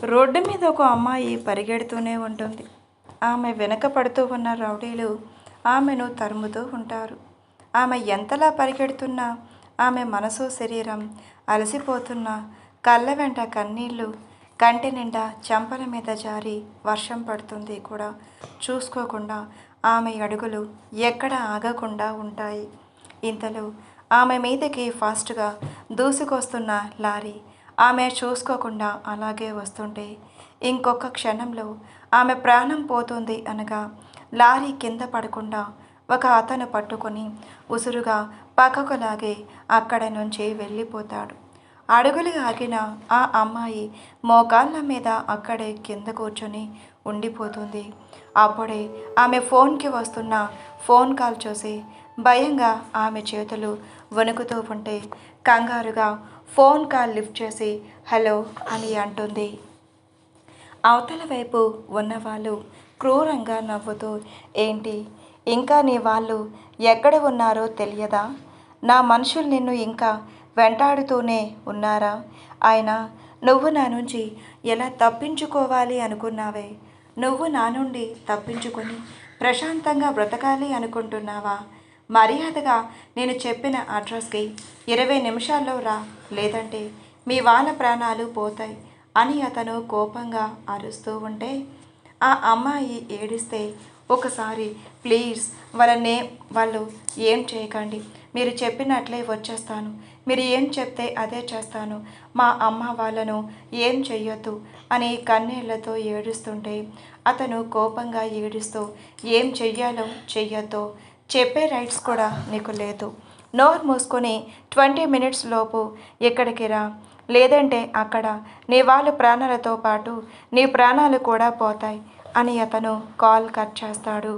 Road మీద ఒక అమ్మాయి పరిగెడుతూనే ఉంటుంది. ఆమె వెనక పడుతూ ఉన్న రౌడీలు ఆమెను తరుముతూ ఉంటారు. ఆమె ఎంతలా పరిగెడుతున్నా ఆమె మనసు శరీరం అలసిపోతున్నా కళ్ళ వెంట కన్నీళ్ళు కంటి నిండా చెంపల మీద జారి వర్షం పడుతుంది కూడా చూసుకోకుండా ఆమె అడుగులు ఎక్కడ ఆగకుండా ఉంటాయి. ఇంతలో ఆమె మీదకి ఫాస్ట్గా దూసుకొస్తున్న లారీ ఆమె చూసుకోకుండా అలాగే వస్తుంటే ఇంకొక క్షణంలో ఆమె ప్రాణం పోతుంది అనగా లారీ కింద పడకుండా ఒక అతను పట్టుకొని ఉసురుగా పక్కకు లాగి అక్కడి నుంచి వెళ్ళిపోతాడు. అడుగులు ఆగిన ఆ అమ్మాయి మోకాళ్ళ మీద అక్కడే కింద కూర్చొని ఉండిపోతుంది. అప్పుడే ఆమె ఫోన్కి వస్తున్న ఫోన్ కాల్ చూసి భయంగా ఆమె చేతులు వణుకుతూ ఉంటే కంగారుగా ఫోన్ కాల్ లిఫ్ట్ చేసి హలో అని అంటుంది. అవతల వైపు ఉన్నవాళ్ళు క్రూరంగా నవ్వుతూ ఏంటి ఇంకా నీ వాళ్ళు ఎక్కడ ఉన్నారో తెలియదా? నా మనుషులు నిన్ను ఇంకా వెంటాడుతూనే ఉన్నారా? అయినా నువ్వు నా నుంచి ఎలా తప్పించుకోవాలి అనుకున్నావే? నువ్వు నా నుండి తప్పించుకొని ప్రశాంతంగా బ్రతకాలి అనుకుంటున్నావా? మర్యాదగా నేను చెప్పిన అడ్రస్కి 20 నిమిషాల్లో రా, లేదంటే మీ వాళ్ళ ప్రాణాలు పోతాయి అని అతను కోపంగా అరుస్తూ ఉంటే ఆ అమ్మాయి ఏడిస్తే ఒకసారి ప్లీజ్ వాళ్ళు ఏం చేయకండి, మీరు చెప్పినట్లే వచ్చేస్తాను, మీరు ఏం చెప్తే అదే చేస్తాను, మా అమ్మ వాళ్ళను ఏం చెయ్యొద్దు అని కన్నీళ్లతో ఏడుస్తుంటే అతను కోపంగా ఏడుస్తూ ఏం చెయ్యాలో చెయ్యొద్దో చెప్పే రైట్స్ కూడా నీకు లేదు, నోరు మూసుకొని 20 మినిట్స్ లోపు ఇక్కడికి రా, లేదంటే అక్కడ నీ వాళ్ళ ప్రాణాలతో పాటు నీ ప్రాణాలు కూడా పోతాయి అని అతను కాల్ కట్ చేస్తాడు.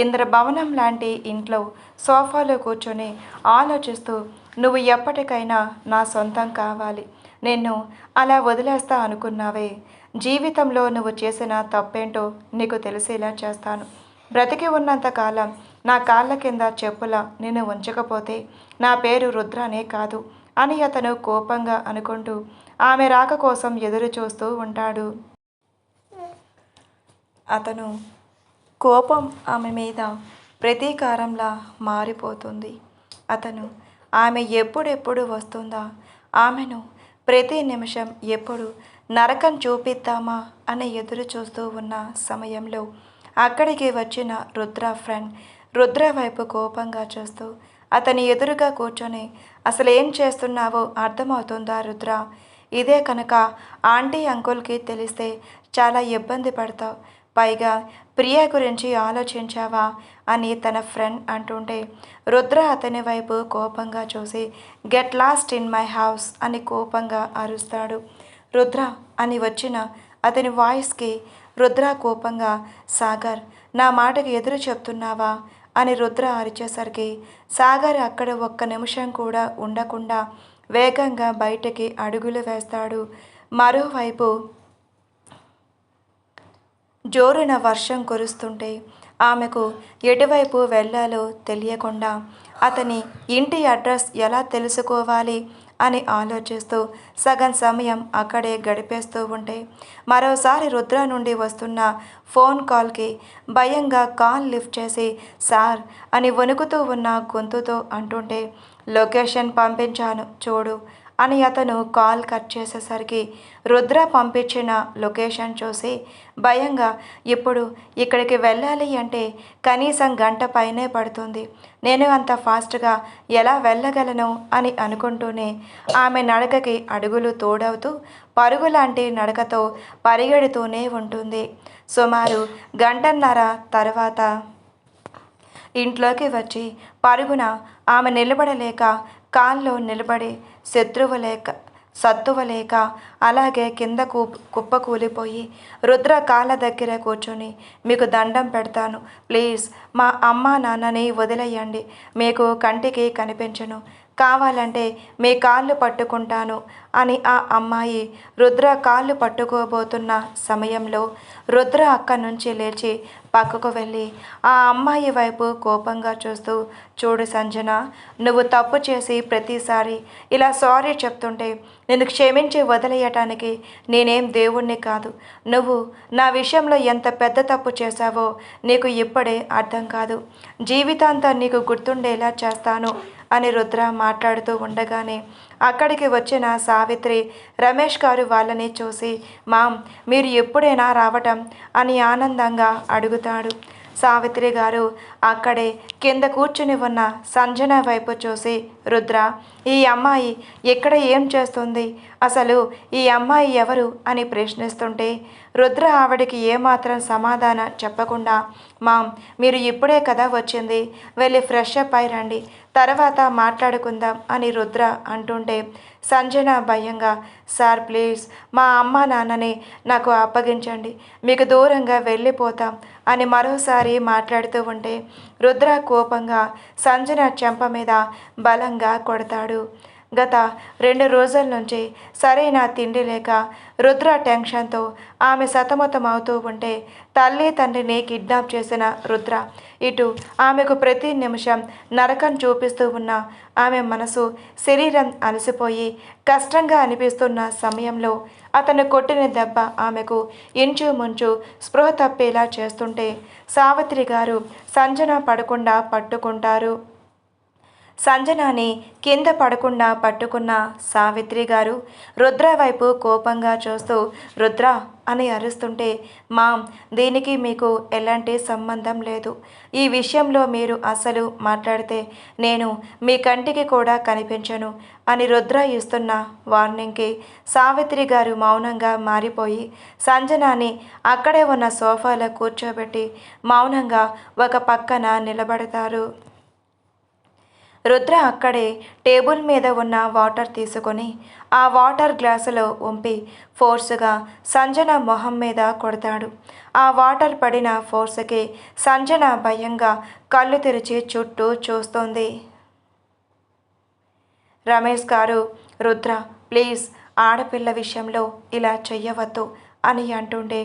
ఇంద్రభవనం లాంటి ఇంట్లో సోఫాలో కూర్చొని ఆలోచిస్తూ నువ్వు ఎప్పటికైనా నా సొంతం కావాలి, నిన్ను అలా వదిలేస్తా అనుకున్నావే? జీవితంలో నువ్వు చేసిన తప్పేంటో నీకు తెలిసేలా చేస్తాను. బ్రతికి ఉన్నంతకాలం నా కాళ్ళ కింద చెప్పులా నిన్ను ఉంచకపోతే నా పేరు రుద్రనే కాదు అని అతను కోపంగా అనుకుంటూ ఆమె రాక కోసం ఎదురు చూస్తూ ఉంటాడు. అతను కోపం ఆమె మీద ప్రతీకారంలా మారిపోతుంది. అతను ఆమె ఎప్పుడెప్పుడు వస్తుందా, ఆమెను ప్రతి నిమిషం ఎప్పుడు నరకం చూపిద్దామా అని ఎదురు చూస్తూ ఉన్న సమయంలో అక్కడికి వచ్చిన రుద్ర ఫ్రెండ్ రుద్ర వైపు కోపంగా చూస్తూ అతని ఎదురుగా కూర్చొని అసలు ఏం చేస్తున్నావో అర్థమవుతుందా రుద్ర? ఇదే కనుక ఆంటీ అంకుల్కి తెలిస్తే చాలా ఇబ్బంది పడతావు, పైగా ప్రియా గురించి ఆలోచించావా అని తన ఫ్రెండ్ అంటుంటే రుద్ర అతని వైపు కోపంగా చూసి get lost in my house అని కోపంగా అరుస్తాడు. రుద్ర అని వచ్చిన అతని వాయిస్కి రుద్ర కోపంగా సాగర్ నా మాటకి ఎదురు చెప్తున్నావా అని రుద్ర అరిచేసరికి సాగర్ అక్కడ ఒక్క నిమిషం కూడా ఉండకుండా వేగంగా బయటికి అడుగులు వేస్తాడు. మరోవైపు జోరున వర్షం కురుస్తుంటే ఆమెకు ఎటువైపు వెళ్ళాలో తెలియకుండా అతని ఇంటి అడ్రస్ ఎలా తెలుసుకోవాలి అని ఆలోచిస్తూ సగం సమయం అక్కడే గడిపేస్తూ ఉంటే మరోసారి రుద్ర నుండి వస్తున్న ఫోన్ కాల్కి భయంగా కాల్ లిఫ్ట్ చేసి సార్ అని వణుకుతూ ఉన్న గొంతుతో అంటుంటే లొకేషన్ పంపించాను చూడు అని అతను కాల్ కట్ చేసేసరికి రుద్ర పంపించిన లొకేషన్ చూసి భయంగా ఇప్పుడు ఇక్కడికి వెళ్ళాలి అంటే కనీసం గంట పైనే పడుతుంది, నేను అంత ఫాస్ట్గా ఎలా వెళ్ళగలను అని అనుకుంటూనే ఆమె నడకకి అడుగులు తోడవుతూ పరుగులాంటి నడకతో పరిగెడుతూనే ఉంటుంది. సుమారు గంటన్నర తర్వాత ఇంట్లోకి వచ్చి పరుగున ఆమె నిలబడలేక కాల్లో నిలబడి సత్తువలేక అలాగే కింద కుప్పకూలిపోయి రుద్ర కాళ్ళ దగ్గర కూర్చొని మీకు దండం పెడతాను, ప్లీజ్ మా అమ్మ నాన్నని వదిలేయండి, మీకు కంటికి కనిపించను, కావాలంటే మీ కాళ్ళు పట్టుకుంటాను అని ఆ అమ్మాయి రుద్ర కాళ్ళు పట్టుకోబోతున్న సమయంలో రుద్ర అక్కడి నుంచి లేచి పక్కకు వెళ్ళి ఆ అమ్మాయి వైపు కోపంగా చూస్తూ, చూడు సంజన, నువ్వు తప్పు చేసి ప్రతిసారి ఇలా సారీ చెప్తుంటే నేను క్షమించి వదిలేయటానికి నేనేం దేవుణ్ణి కాదు. నువ్వు నా విషయంలో ఎంత పెద్ద తప్పు చేశావో నీకు ఇప్పుడే అర్థం కాదు. జీవితాంతం నీకు గుర్తుండేలా చేస్తాను అని రుద్ర మాట్లాడుతూ ఉండగానే అక్కడికి వచ్చిన సావిత్రి రమేష్ గారు వాళ్ళని చూసి, మామ్, మీరు ఎప్పుడైనా రావటం అని ఆనందంగా అడుగుతాడు. సావిత్రి గారు అక్కడే కింద కూర్చుని ఉన్న సంజన వైపు చూసి, రుద్ర, ఈ అమ్మాయి ఇక్కడ ఏం చేస్తుంది, అసలు ఈ అమ్మాయి ఎవరు అని ప్రశ్నిస్తుంటే రుద్ర ఆవిడికి ఏమాత్రం సమాధానం చెప్పకుండా, మామ్, మీరు ఇప్పుడే కదా వచ్చింది, వెళ్ళి ఫ్రెష్ అప్ అయి రండి, తర్వాత మాట్లాడుకుందాం అని రుద్ర అంటుంటే సంజన భయంగా, సార్ ప్లీజ్ మా అమ్మ నాన్నని నాకు అప్పగించండి, మీకు దూరంగా వెళ్ళిపోతాం అని మరోసారి మాట్లాడుతూ ఉంటే రుద్ర కోపంగా సంజన చెంప మీద బలంగా కొడతాడు. గత 2 రోజుల నుంచి సరైన తిండి లేక రుద్ర టెన్షన్తో ఆమె సతమతం అవుతూ ఉంటే తల్లి తండ్రిని కిడ్నాప్ చేసిన రుద్ర ఇటు ఆమెకు ప్రతి నిమిషం నరకం చూపిస్తూ ఉన్న ఆమె మనసు శరీరం అలసిపోయి కష్టంగా అనిపిస్తున్న సమయంలో అతను కొట్టిన దెబ్బ ఆమెకు ఇంచుమించు స్పృహ తప్పేలా చేస్తుంటే సావిత్రి గారు సంజన పడకుండా పట్టుకుంటారు. సంజనాని కింద పడకుండా పట్టుకున్న సావిత్రి గారు రుద్ర వైపు కోపంగా చూస్తూ, రుద్ర అని అరుస్తుంటే, మామ్, దీనికి మీకు ఎలాంటి సంబంధం లేదు. ఈ విషయంలో మీరు అసలు మాట్లాడితే నేను మీ కంటికి కూడా కనిపించను అని రుద్ర ఇస్తున్న వార్నింగ్కి సావిత్రి గారు మౌనంగా మారిపోయి సంజనాని అక్కడే ఉన్న సోఫాలో కూర్చోబెట్టి మౌనంగా ఒక పక్కన నిలబడతారు. రుద్ర అక్కడే టేబుల్ మీద ఉన్న వాటర్ తీసుకొని ఆ వాటర్ గ్లాసులో వంపి ఫోర్సుగా సంజన మొహం మీద కొడతాడు. ఆ వాటర్ పడిన ఫోర్సుకి సంజన భయంగా కళ్ళు తెరిచి చుట్టూ చూస్తోంది. రమేష్ గారు, రుద్ర ప్లీజ్ ఆడపిల్ల విషయంలో ఇలా చెయ్యవద్దు అని అంటుండే,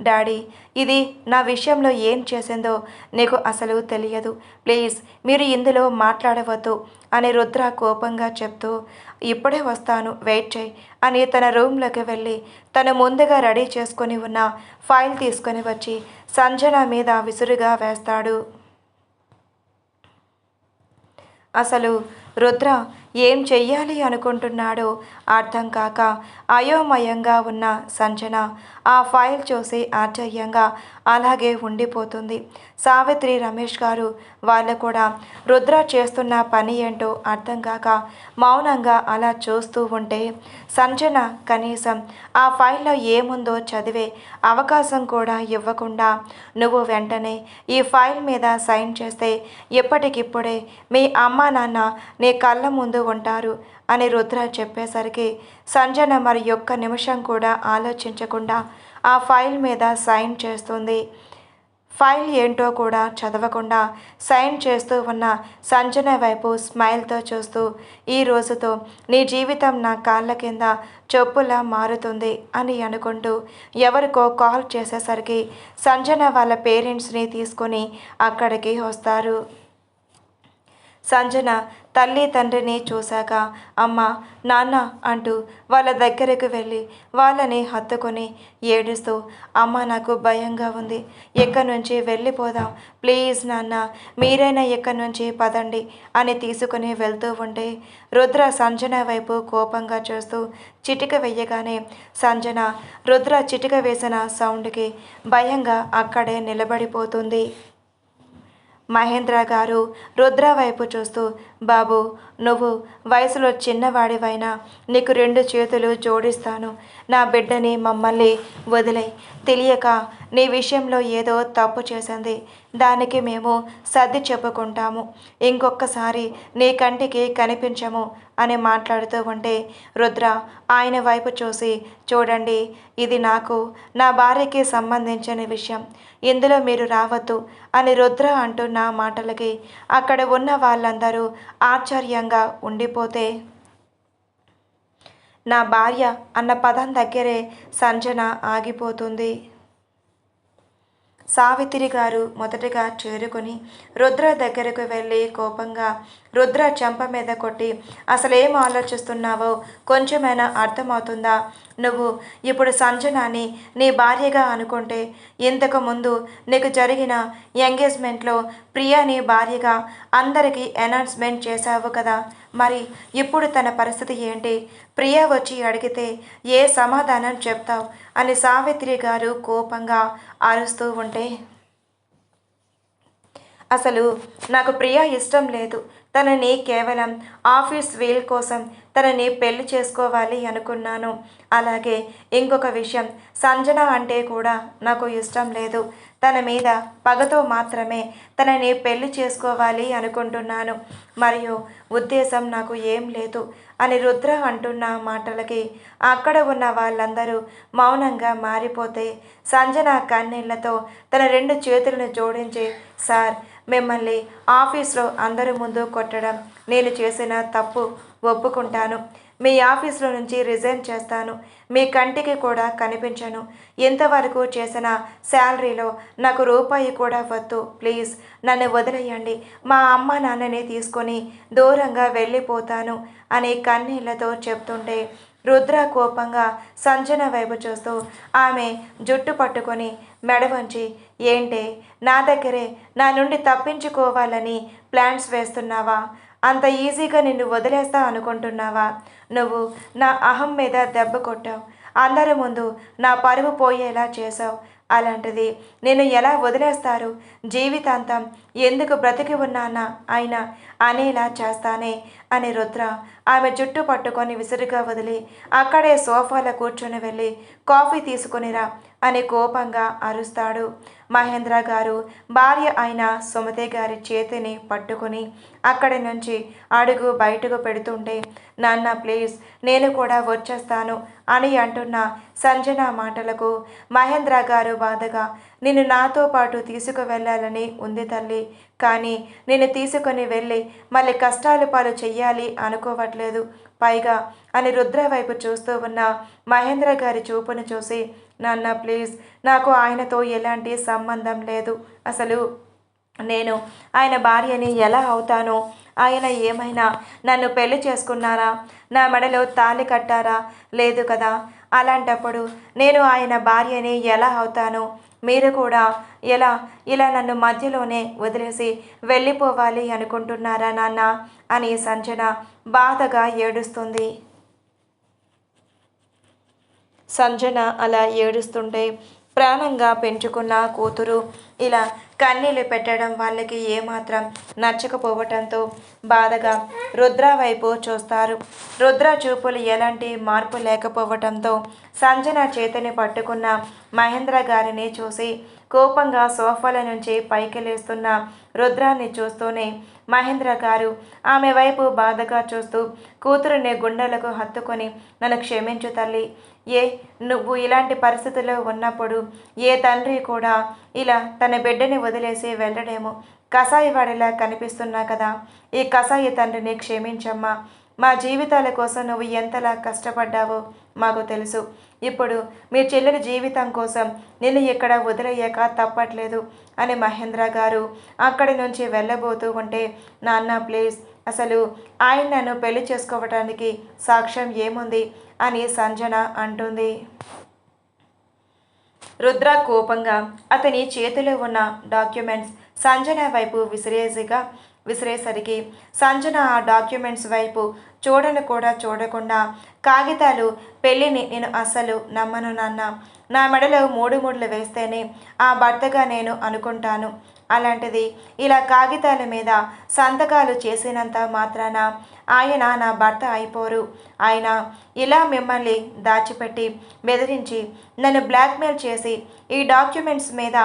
డాడీ, ఇది నా విషయంలో ఏం చేసిందో నీకు అసలు తెలియదు, ప్లీజ్ మీరు ఇందులో మాట్లాడవద్దు అని రుద్ర కోపంగా చెప్తూ, ఇప్పుడే వస్తాను, వెయిట్ చేయి అని తన రూమ్లోకి వెళ్ళి తను ముందుగా రెడీ చేసుకొని ఉన్న ఫైల్ తీసుకొని వచ్చి సంజన మీద విసురుగా వేస్తాడు. అసలు రుద్ర ఏం చెయ్యాలి అనుకుంటున్నాడో అర్థం కాక అయోమయంగా ఉన్న సంజన ఆ ఫైల్ చూసి ఆశ్చర్యంగా అలాగే ఉండిపోతుంది. సావిత్రి, రమేష్ గారు వాళ్ళు కూడా రుద్ర చేస్తున్న పని ఏంటో అర్థం కాక మౌనంగా అలా చూస్తూ ఉంటే సంజన కనీసం ఆ ఫైల్లో ఏముందో చదివే అవకాశం కూడా ఇవ్వకుండా, నువ్వు వెంటనే ఈ ఫైల్ మీద సైన్ చేస్తే ఎప్పటికిప్పుడే మీ అమ్మ నాన్న నీ కళ్ళ ముందు ఉంటారు అని రుద్ర చెప్పేసరికి సంజన మరి ఒక్క నిమిషం కూడా ఆలోచించకుండా ఆ ఫైల్ మీద సైన్ చేస్తుంది. ఫైల్ ఏంటో కూడా చదవకుండా సైన్ చేస్తూ ఉన్న సంజన వైపు స్మైల్తో చూస్తూ, ఈ రోజుతో నీ జీవితం నా కాళ్ళ కింద చొప్పులా మారుతుంది అని అనుకుంటూ ఎవరికో కాల్ చేసేసరికి సంజన వాళ్ళ పేరెంట్స్ని తీసుకొని అక్కడికి వస్తారు. సంజన తల్లి తండ్రిని చూశాక అమ్మ, నాన్న అంటూ వాళ్ళ దగ్గరకు వెళ్ళి వాళ్ళని హత్తుకొని ఏడుస్తూ, అమ్మ నాకు భయంగా ఉంది, ఇక్కడి నుంచి వెళ్ళిపోదాం, ప్లీజ్ నాన్న మీరైనా ఇక్కడి నుంచి పదండి అని తీసుకుని వెళ్తూ ఉంటే రుద్ర సంజన వైపు కోపంగా చూస్తూ చిటిక వేయగానే సంజన రుద్ర చిటిక వేసిన సౌండ్కి భయంగా అక్కడే నిలబడిపోతుంది. మహేంద్ర గారు రుద్ర వైపు చూస్తూ, బాబు, నువ్వు వయసులో చిన్నవాడివైనా నీకు 2 చేతులు జోడిస్తాను, నా బిడ్డని మమ్మల్ని వదిలే, తెలియక నీ విషయంలో ఏదో తప్పు చేసింది, దానికి మేము సర్ది చెప్పుకుంటాము, ఇంకొకసారి నీ కంటికి కనిపించము అని మాట్లాడుతూ ఉంటే రుద్ర ఆయన వైపు చూసి, చూడండి, ఇది నాకు నా భార్యకి సంబంధించిన విషయం, ఇందులో మీరు రావద్దు అని రుద్ర అంటున్న మాటలకి అక్కడ ఉన్న వాళ్ళందరూ ఆశ్చర్యంగా దూరంగా ఉండిపోతే నా భార్య అన్న పదం దగ్గరే సంజన ఆగిపోతుంది. సావిత్రి గారు మొదటగా చేరుకొని రుద్ర దగ్గరకు వెళ్ళి కోపంగా రుద్ర చెంప మీద కొట్టి, అసలేం ఆలోచిస్తున్నావో కొంచెమైనా అర్థమవుతుందా? నువ్వు ఇప్పుడు సంజనాని నీ భార్యగా అనుకుంటే ఇంతకు ముందు నీకు జరిగిన ఎంగేజ్మెంట్లో ప్రియాని భార్యగా అందరికీ అనౌన్స్మెంట్ చేశావు కదా, మరి ఇప్పుడు తన పరిస్థితి ఏంటి? ప్రియా వచ్చి అడిగితే ఏ సమాధానం చెప్తావు అని సావిత్రి గారు కోపంగా అరుస్తూ ఉంటే, అసలు నాకు ప్రియా ఇష్టం లేదు. తనని కేవలం ఆఫీస్ వీల్ కోసం తనని పెళ్లి చేసుకోవాలి అనుకున్నాను. అలాగే ఇంకొక విషయం, సంజన అంటే కూడా నాకు ఇష్టం లేదు. తన మీద పగతో మాత్రమే తనని పెళ్లి చేసుకోవాలి అనుకుంటున్నాను. మరియు ఉద్దేశం నాకు ఏం లేదు అని రుద్ర అంటున్న మాటలకి అక్కడ ఉన్న వాళ్ళందరూ మౌనంగా మారిపోతే సంజన కన్నీళ్లతో తన 2 చేతులను జోడించి, సార్, మిమ్మల్ని ఆఫీస్లో అందరి ముందు కొట్టడం నేను చేసిన తప్పు ఒప్పుకుంటాను. మీ ఆఫీస్లో నుంచి రిజైన్ చేస్తాను. మీ కంటికి కూడా కనిపించను. ఇంతవరకు చేసిన శాలరీలో నాకు రూపాయి కూడా వద్దు. ప్లీజ్ నన్ను వదిలేయండి. మా అమ్మ నాన్నని తీసుకొని దూరంగా వెళ్ళిపోతాను అని కన్నీళ్లతో చెప్తుంటే రుద్ర కోపంగా సంజన వైపు చూస్తూ ఆమె జుట్టు పట్టుకొని మెడ వంచి, ఏంటే నా దగ్గరే నా నుండి తప్పించుకోవాలని ప్లాన్స్ వేస్తున్నావా? అంత ఈజీగా నిన్ను వదిలేస్తా అనుకుంటున్నావా? నువ్వు నా అహం మీద దెబ్బ కొట్టావు. అందరి ముందు నా పరువు పోయేలా చేశావు. అలాంటిది నేను ఎలా వదిలేస్తారు? జీవితాంతం ఎందుకు బ్రతికి ఉన్నానా అయినా అనేలా చేస్తానే అని రుద్ర ఆమె జుట్టు పట్టుకొని విసురుగా వదిలి అక్కడే సోఫాలో కూర్చొని వెళ్ళి కాఫీ తీసుకునిరా అని కోపంగా అరుస్తాడు. మహేంద్ర గారు భార్య అయిన సుమతి గారి చేతిని పట్టుకుని అక్కడి నుంచి అడుగు బయటకు పెడుతుంటే, నాన్న ప్లీజ్ నేను కూడా వచ్చేస్తాను అని అంటున్న సంజన మాటలకు మహేంద్ర గారు బాధగా, నిన్ను నాతో పాటు తీసుకువెళ్ళాలని ఉంది తల్లి, కానీ నేను తీసుకొని వెళ్ళి మళ్ళీ కష్టాలు పాలు చెయ్యాలి అనుకోవట్లేదు. పైగా అని రుద్ర వైపు చూస్తూ ఉన్న మహేంద్ర గారి చూపును చూసి, నాన్న ప్లీజ్, నాకు ఆయనతో ఎలాంటి సంబంధం లేదు. అసలు నేను ఆయన భార్యని ఎలా అవుతాను? ఆయన ఏమైనా నన్ను పెళ్లి చేసుకున్నారా? నా మెడలో తాళి కట్టారా? లేదు కదా. అలాంటప్పుడు నేను ఆయన భార్యని ఎలా అవుతాను? మీరు కూడా ఇలా నన్ను మధ్యలోనే వదిలేసి వెళ్ళిపోవాలి అనుకుంటున్నారా నాన్న అని సంజన బాధగా ఏడుస్తుంది. సంజన అలా ఏడుస్తుంటే ప్రాణంగా పెంచుకున్న కూతురు ఇలా కన్నీళ్ళు పెట్టడం వాళ్ళకి ఏమాత్రం నచ్చకపోవటంతో బాధగా రుద్ర వైపు చూస్తారు. రుద్ర చూపులు ఎలాంటి మార్పు లేకపోవటంతో సంజన చేతిని పట్టుకున్న మహేంద్ర గారిని చూసి కోపంగా సోఫాల నుంచి పైకి లేస్తున్న రుద్రాన్ని చూస్తూనే మహేంద్ర గారు ఆమె వైపు బాధగా చూస్తూ కూతురుని గుండెలకు హత్తుకొని, నన్ను క్షమించు తల్లి. నువ్వు ఇలాంటి పరిస్థితుల్లో ఉన్నప్పుడు ఏ తండ్రి కూడా ఇలా తన బిడ్డని వదిలేసి వెళ్ళడేమో. కసాయివాడిలా కనిపిస్తున్నా కదా, ఈ కసాయి తండ్రిని క్షమించమ్మా. మా జీవితాల కోసం నువ్వు ఎంతలా కష్టపడ్డావో మాకు తెలుసు. ఇప్పుడు మీ చెల్లెలి జీవితం కోసం నిన్ను ఇక్కడ వదిలేయక తప్పట్లేదు అని మహేంద్ర గారు అక్కడి నుంచి వెళ్ళబోతూ ఉంటే, నాన్న ప్లీజ్, అసలు ఆయన నన్ను పెళ్లి చేసుకోవటానికి సాక్ష్యం ఏముంది అని సంజన అంటుంది. రుద్ర కోపంగా అతని చేతిలో ఉన్న డాక్యుమెంట్స్ సంజన వైపు విసిరేసరికి సంజన ఆ డాక్యుమెంట్స్ వైపు చూడను కూడా చూడకుండా, కాగితాలు పెళ్ళిని నేను అస్సలు నమ్మను నాన్న. నా మెడలో 3 ముడులు వేస్తేనే ఆ భర్తగా నేను అనుకుంటాను. అలాంటిది ఇలా కాగితాల మీద సంతకాలు చేసినంత మాత్రాన ఆయన నా భర్త అయిపోరు. ఆయన ఇలా మిమ్మల్ని దాచిపెట్టి బెదిరించి నన్ను బ్లాక్మెయిల్ చేసి ఈ డాక్యుమెంట్స్ మీద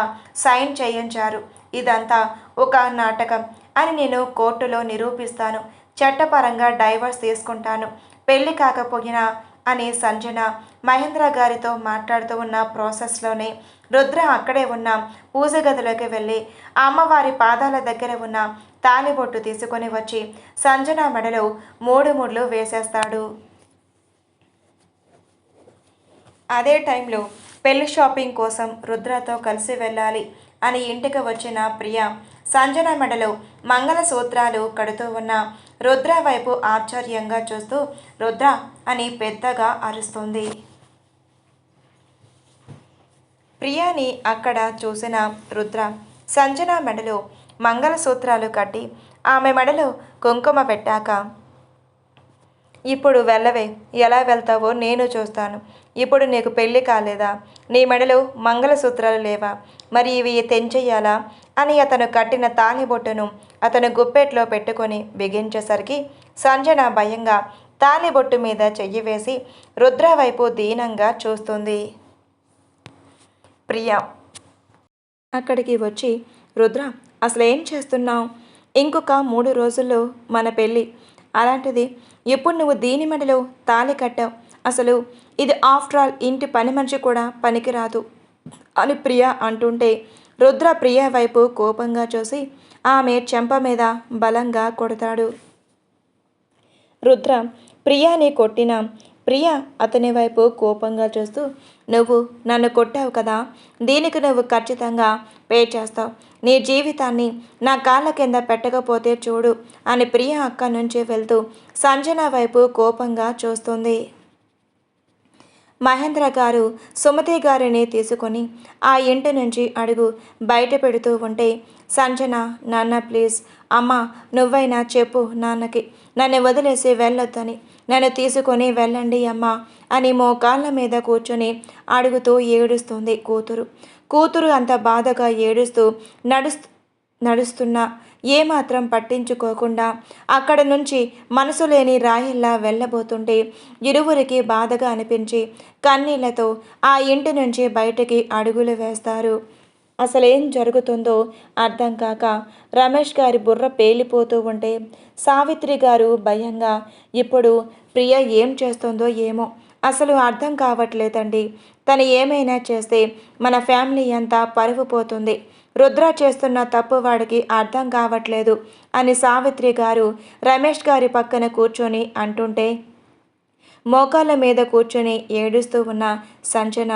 సైన్ చేయించారు. ఇదంతా ఒక నాటకం అని నేను కోర్టులో నిరూపిస్తాను. చట్టపరంగా డైవర్స్ తీసుకుంటాను. పెళ్ళి కాకపోయినా అని సంజన మహేంద్ర గారితో మాట్లాడుతూ ఉన్న ప్రాసెస్లోనే రుద్ర అక్కడే ఉన్న పూజ గదిలోకి వెళ్ళి అమ్మవారి పాదాల దగ్గర ఉన్న తాలిబొట్టు తీసుకొని వచ్చి సంజన మెడలో 3 ముడులు వేసేస్తాడు. అదే టైంలో పెళ్లి షాపింగ్ కోసం రుద్రతో కలిసి వెళ్ళాలి అని ఇంటికి వచ్చిన ప్రియ సంజన మెడలో మంగళసూత్రాలు కడుతూ ఉన్న రుద్ర వైపు ఆశ్చర్యంగా చూస్తూ రుద్ర అని పెద్దగా అరుస్తుంది. ప్రియాని అక్కడ చూసిన రుద్ర సంజన మెడలో మంగళసూత్రాలు కట్టి ఆమె మెడలో కుంకుమ పెట్టాక, ఇప్పుడు వెళ్ళవే, ఎలా వెళ్తావో నేను చూస్తాను. ఇప్పుడు నీకు పెళ్ళి కాలేదా? నీ మెడలో మంగళసూత్రాలు లేవా? మరి ఇవి తెంచెయ్యాలా అని అతను కట్టిన తాలిబొట్టును అతను గుప్పెట్లో పెట్టుకొని బిగించేసరికి సంజన భయంగా తాలిబొట్టు మీద చెయ్యి వేసి రుద్ర వైపు దీనంగా చూస్తుంది. ప్రియ అక్కడికి వచ్చి, రుద్ర అసలు ఏం చేస్తున్నావు? ఇంకొక 3 రోజుల్లో మన పెళ్ళి, అలాంటిది ఇప్పుడు నువ్వు దీని మెడలో తాళి కట్టావు. అసలు ఇది ఆఫ్టర్ ఆల్ ఇంటి పని మనిషి కూడా పనికిరాదు అని ప్రియ అంటుంటే రుద్ర ప్రియ వైపు కోపంగా చూసి ఆమె చెంప మీద బలంగా కొడతాడు. రుద్ర ప్రియాని కొట్టిన ప్రియ అతని వైపు కోపంగా చూస్తూ, నువ్వు నన్ను కొట్టావు కదా, దీనికి నువ్వు ఖచ్చితంగా పే చేస్తావు. నీ జీవితాన్ని నా కాళ్ళ కింద పెట్టకపోతే చూడు అని ప్రియ అక్కడి నుంచి వెళ్తూ సంజన వైపు కోపంగా చూస్తుంది. మహేంద్ర గారు సుమతి గారిని తీసుకొని ఆ ఇంటి నుంచి అడుగు బయట పెడుతూ ఉంటే సంజన, నాన్న ప్లీజ్, అమ్మ నువ్వైనా చెప్పు నాన్నకి నన్ను వదిలేసి వెళ్ళొద్దని, నన్ను తీసుకొని వెళ్ళండి అమ్మ అని మోకాళ్ళ మీద కూర్చొని అడుగుతూ ఏడుస్తుంది కూతురు అంత బాధగా ఏడుస్తూ నడుస్తున్నా ఏమాత్రం పట్టించుకోకుండా అక్కడ నుంచి మనసు లేని రాయిల్లా వెళ్ళబోతుంటే ఇరువురికి బాధగా అనిపించి కన్నీళ్లతో ఆ ఇంటి నుంచి బయటికి అడుగులు వేస్తారు. అసలేం జరుగుతుందో అర్థం కాక రమేష్ గారి బుర్ర పేలిపోతూ ఉంటే సావిత్రి గారు భయంగా, ఇప్పుడు ప్రియ ఏం చేస్తుందో ఏమో అసలు అర్థం కావట్లేదండి. తను ఏమైనా చేస్తే మన ఫ్యామిలీ అంతా పరువు పోతుంది. రుద్ర చేస్తున్న తప్పు వాడికి అర్థం కావట్లేదు అని సావిత్రి గారు రమేష్ గారి పక్కన కూర్చొని అంటుంటే మోకాళ్ళ మీద కూర్చొని ఏడుస్తూ ఉన్న సంజన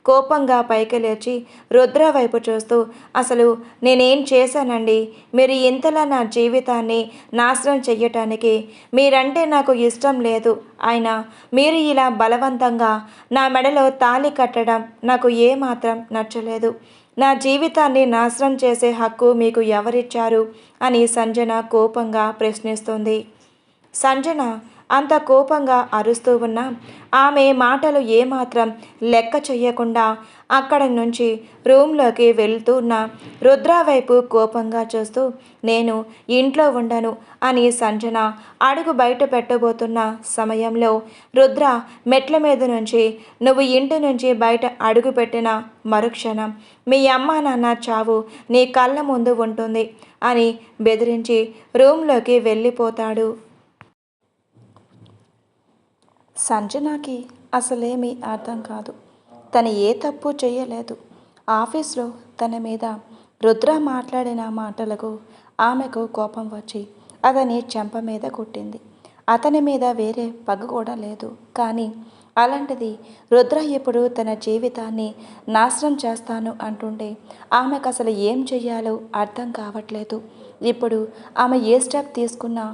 కోపంగా పైకి లేచి రుద్ర వైపు చూస్తూ, అసలు నేనేం చేశానండి? మీరు ఇంతలా నా జీవితాన్ని నాశనం చెయ్యటానికి? మీరంటే నాకు ఇష్టం లేదు, అయినా మీరు ఇలా బలవంతంగా నా మెడలో తాళి కట్టడం నాకు ఏమాత్రం నచ్చలేదు. నా జీవితాన్ని నాశనం చేసే హక్కు మీకు ఎవరిచ్చారు అని సంజన కోపంగా ప్రశ్నిస్తుంది. సంజన అంత కోపంగా అరుస్తూ ఉన్న ఆమె మాటలు ఏమాత్రం లెక్క చెయ్యకుండా అక్కడ నుంచి రూమ్లోకి వెళ్తున్న రుద్ర వైపు కోపంగా చూస్తూ, నేను ఇంట్లో ఉండను అని సంజన అడుగు బయట పెట్టబోతున్న సమయంలో రుద్ర మెట్ల మీద నుంచి, నువ్వు ఇంటి నుంచి బయట అడుగు పెట్టిన మరుక్షణం మీ అమ్మ నాన్న చావు నీ కళ్ళ ముందు ఉంటుంది అని బెదిరించి రూమ్లోకి వెళ్ళిపోతాడు. సంజనకి అసలేమీ అర్థం కాదు. తను ఏ తప్పు చేయలేదు. ఆఫీస్లో తన మీద రుద్ర మాట్లాడిన మాటలకు ఆమెకు కోపం వచ్చి అతని చెంప మీద కొట్టింది. అతని మీద వేరే పగ కూడా లేదు. కానీ అలాంటిది రుద్ర ఇప్పుడు తన జీవితాన్ని నాశనం చేస్తాను అంటుంటే ఆమెకు అసలు ఏం చెయ్యాలో అర్థం కావట్లేదు. ఇప్పుడు ఆమె ఏ స్టెప్ తీసుకున్నా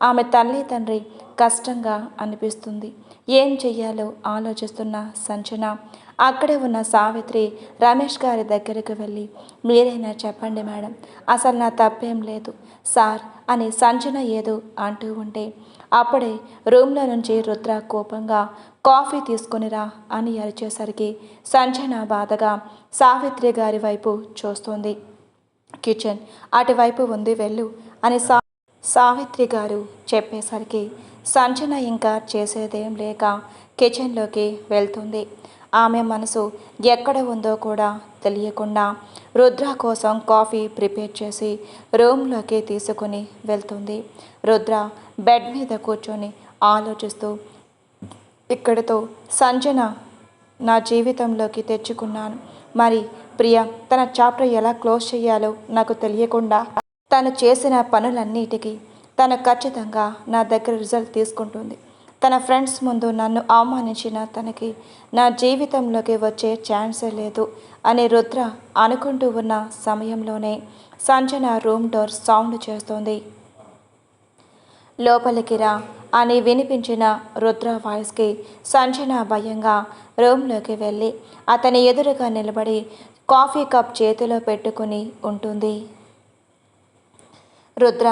ఆమె తల్లి తండ్రి కష్టంగా అనిపిస్తుంది. ఏం చెయ్యాలో ఆలోచిస్తున్న సంజన అక్కడే ఉన్న సావిత్రి రమేష్ గారి దగ్గరకు వెళ్ళి, మీరైనా చెప్పండి మేడం, అసలు నా తప్పేం లేదు సార్ అని సంజన ఏదో అంటూ ఉంటే అప్పుడే రూమ్లో నుంచి రుద్ర కోపంగా, కాఫీ తీసుకునిరా అని అరిచేసరికి సంజన బాధగా సావిత్రి గారి వైపు చూస్తుంది. కిచెన్ అటువైపు ఉంది, వెళ్ళు అని సావిత్రి గారు చెప్పేసరికి సంజన ఇంకా చేసేదేం లేక కిచెన్లోకి వెళ్తుంది. ఆమె మనసు ఎక్కడ ఉందో కూడా తెలియకుండా రుద్ర కోసం కాఫీ ప్రిపేర్ చేసి రూమ్లోకి తీసుకుని వెళ్తుంది. రుద్ర బెడ్ మీద కూర్చొని ఆలోచిస్తూ ఇక్కడితో సంజన నా జీవితంలోకి తెచ్చుకున్నాను. మరి ప్రియ తన చాప్టర్ ఎలా క్లోజ్ చేయాలో నాకు తెలియకుండా తను చేసిన పనులన్నిటికీ తను ఖచ్చితంగా నా దగ్గర రిజల్ట్ తీసుకుంటుంది. తన ఫ్రెండ్స్ ముందు నన్ను అవమానించిన తనకి నా జీవితంలోకి వచ్చే ఛాన్సే లేదు అని రుద్ర అనుకుంటూ ఉన్న సమయంలోనే సంజన రూమ్ డోర్ సౌండ్ చేస్తోంది. లోపలికి రా అని వినిపించిన రుద్ర వాయిస్కి సంజన భయంగా రూమ్లోకి వెళ్ళి అతని ఎదురుగా నిలబడి కాఫీ కప్ చేతిలో పెట్టుకుని ఉంటుంది. రుద్ర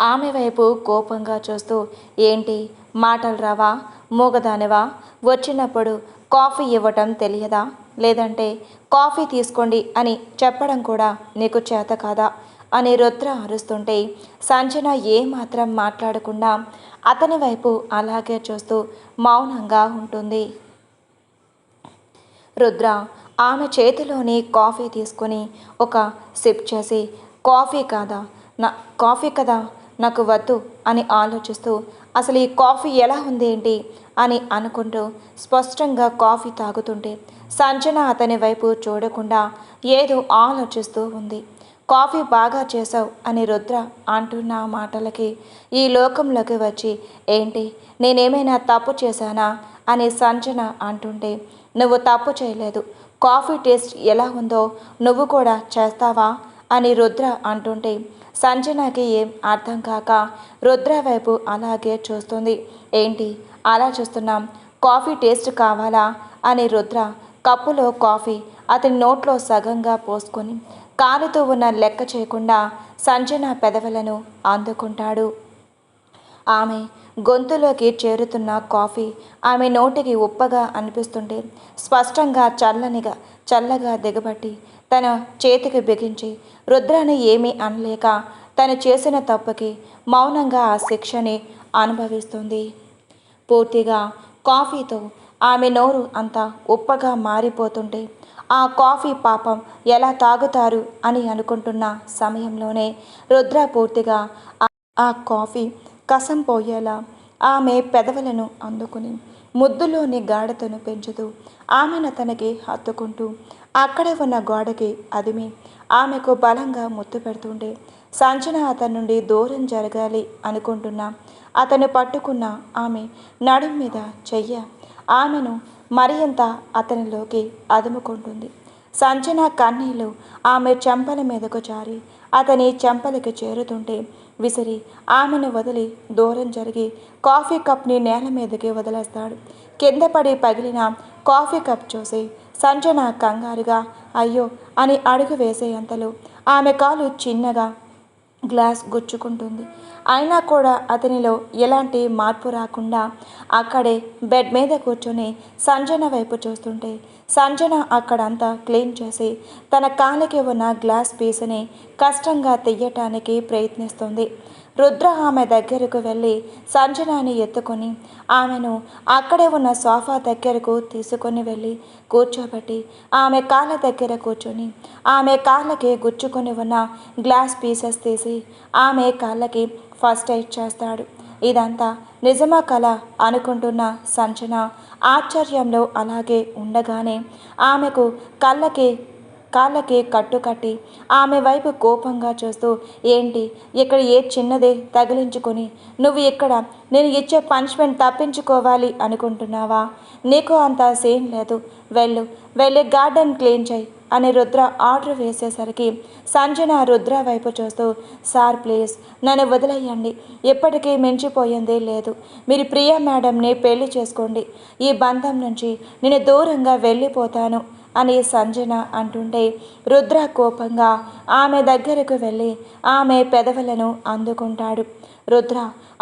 ఆమె వైపు కోపంగా చూస్తూ, ఏంటి మాటలు రావా, మూగదానివా, వచ్చినప్పుడు కాఫీ ఇవ్వటం తెలియదా, లేదంటే కాఫీ తీసుకోండి అని చెప్పడం కూడా నీకు చేత కాదా అని రుద్ర అరుస్తుంటే సంజన ఏమాత్రం మాట్లాడకుండా అతని వైపు అలాగే చూస్తూ మౌనంగా ఉంటుంది. రుద్ర ఆమె చేతిలోని కాఫీ తీసుకొని ఒక సిప్ చేసి కాఫీ కదా నాకు వద్దు అని ఆలోచిస్తూ అసలు ఈ కాఫీ ఎలా ఉంది ఏంటి అని అనుకుంటూ స్పష్టంగా కాఫీ తాగుతుంటే సంజన అతని వైపు చూడకుండా ఏదో ఆలోచిస్తూ ఉంది. కాఫీ బాగా చేసావు అని రుద్ర అంటున్న మాటలకి ఈ లోకంలోకి వచ్చి ఏంటి నేనేమైనా తప్పు చేశానా అని సంజన అంటుంటే నువ్వు తప్పు చేయలేదు, కాఫీ టేస్ట్ ఎలా ఉందో నువ్వు కూడా చేస్తావా అని రుద్ర అంటుంటే సంజనకి ఏం అర్థం కాక రుద్ర వైపు అలాగే చూస్తుంది. ఏంటి అలా చూస్తున్నాం, కాఫీ టేస్ట్ కావాలా అని రుద్ర కప్పులో కాఫీ అతని నోట్లో సగంగా పోసుకొని కాలుతూ ఉన్న లెక్క చేయకుండా సంజన పెదవులను అందుకుంటాడు. ఆమె గొంతులోకి చేరుతున్న కాఫీ ఆమె నోటికి ఉప్పగా అనిపిస్తుంటే స్పష్టంగా చల్లగా దిగబట్టి తన చేతికి బిగించి రుద్రాని ఏమీ అనలేక తను చేసిన తప్పుకి మౌనంగా ఆ శిక్షని అనుభవిస్తుంది. పూర్తిగా కాఫీతో ఆమె నోరు అంతా ఉప్పగా మారిపోతుంటే ఆ కాఫీ పాపం ఎలా తాగుతారు అని అనుకుంటున్న సమయంలోనే రుద్ర పూర్తిగా ఆ కాఫీ కసం పోయేలా ఆమె పెదవులను అందుకుని ముద్దులోని గాఢతను పెంచుతూ ఆమెను తనకి హత్తుకుంటూ అక్కడే ఉన్న గోడకి అదిమి ఆమెకు బలంగా ముద్దు పెడుతుంటే సంజన అతని నుండి దూరం జరగాలి అనుకుంటున్నా అతను పట్టుకున్న ఆమె నడుం మీద చెయ్య ఆమెను మరింత అతనిలోకి అదుముకుంటుంది. సంజన కన్నీళ్ళు ఆమె చెంపల మీదకు జారి అతని చెంపలకి చేరుతుంటే విసిరి ఆమెను వదిలి దూరం జరిగి కాఫీ కప్ని నేల మీదకి వదిలేస్తాడు. కింద పడి పగిలిన కాఫీ కప్ చూసి సంజన కంగారుగా అయ్యో అని అడుగు వేసేంతలో ఆమె కాలు చిన్నగా గ్లాస్ గుచ్చుకుంటుంది. అయినా కూడా అతనిలో ఎలాంటి మార్పు రాకుండా అక్కడే బెడ్ మీద కూర్చొని సంజన వైపు చూస్తుంటే సంజన అక్కడంతా క్లీన్ చేసి తన కాలికి ఉన్న గ్లాస్ పీసుని కష్టంగా తీయటానికి ప్రయత్నిస్తుంది. రుద్ర ఆమె దగ్గరకు వెళ్ళి సంజనాని ఎత్తుకొని ఆమెను అక్కడే ఉన్న సోఫా దగ్గరకు తీసుకొని వెళ్ళి కూర్చోబెట్టి ఆమె కాళ్ళ దగ్గర కూర్చొని ఆమె కాళ్ళకి గుచ్చుకొని ఉన్న గ్లాస్ పీసెస్ తీసి ఆమె కాళ్ళకి ఫస్ట్ ఎయిడ్ చేస్తాడు. ఇదంతా నిజమా కల అనుకుంటున్న సంజన ఆశ్చర్యంలో అలాగే ఉండగానే ఆమెకు కాళ్ళకి కట్టుకట్టి ఆమె వైపు కోపంగా చూస్తూ ఏంటి ఇక్కడ ఏ చిన్నదే తగిలించుకొని నువ్వు ఇక్కడ నేను ఇచ్చే పనిష్మెంట్ తప్పించుకోవాలి అనుకుంటున్నావా? నీకు అంత సీన్ లేదు, వెళ్ళి గార్డెన్ క్లీన్ చేయి అని రుద్ర ఆర్డర్ వేసేసరికి సంజన రుద్ర వైపు చూస్తూ సార్ ప్లీజ్ నన్ను వదిలేయండి, ఎప్పటికీ మించిపోయిందే లేదు, మీరు ప్రియా మేడంని పెళ్లి చేసుకోండి, ఈ బంధం నుంచి నేను దూరంగా వెళ్ళిపోతాను అని సంజన అంటుంటే రుద్ర కోపంగా ఆమె దగ్గరకు వెళ్ళి ఆమె పెదవులను అందుకుంటాడు. రుద్ర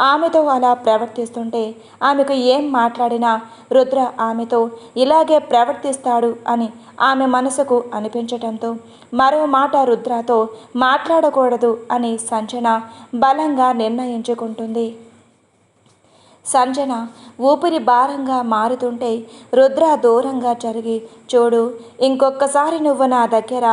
ఆమెతో అలా ప్రవర్తిస్తుంటే ఆమెకు ఏం మాట్లాడినా రుద్ర ఆమెతో ఇలాగే ప్రవర్తిస్తాడు అని ఆమె మనసుకు అనిపించటంతో మరో మాట రుద్రతో మాట్లాడకూడదు అని సంజన బలంగా నిర్ణయించుకుంటుంది. సంజన ఊపిరి భారంగా మారుతుంటే రుద్ర దూరంగా జరిగి చూడు, ఇంకొకసారి నువ్వు నా దగ్గర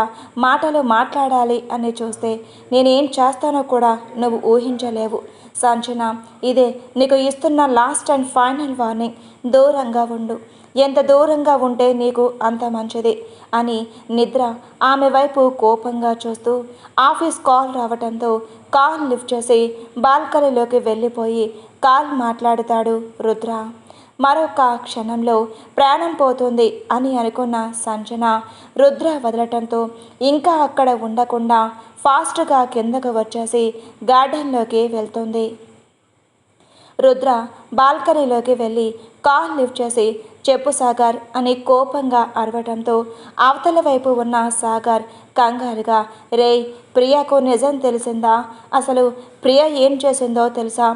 మాటలు మాట్లాడాలి అని చూస్తే నేనేం చేస్తానో కూడా నువ్వు ఊహించలేవు. సంజన, ఇదే నీకు ఇస్తున్న లాస్ట్ అండ్ ఫైనల్ వార్నింగ్. దూరంగా ఉండు. ఎంత దూరంగా ఉంటే నీకు అంత మంచిది అని నిద్ర ఆమె వైపు కోపంగా చూస్తూ ఆఫీస్ కాల్ రావడంతో కాల్ లిఫ్ట్ చేసి బాల్కనీలోకి వెళ్ళిపోయి కాల్ మాట్లాడుతాడు రుద్ర. మరొక క్షణంలో ప్రాణం పోతుంది అని అనుకున్న సంజన రుద్ర వదలటంతో ఇంకా అక్కడ ఉండకుండా ఫాస్ట్గా కిందకు వచ్చేసి గార్డెన్లోకి వెళ్తుంది. రుద్ర బాల్కనీలోకి వెళ్ళి కాల్ లిఫ్ట్ చేసి చెప్పు సాగర్ అని కోపంగా అరవటంతో అవతల వైపు ఉన్న సాగర్ కంగారుగా, రేయ్, ప్రియకు నిజం తెలిసిందా? అసలు ప్రియ ఏం చేసిందో తెలుసా?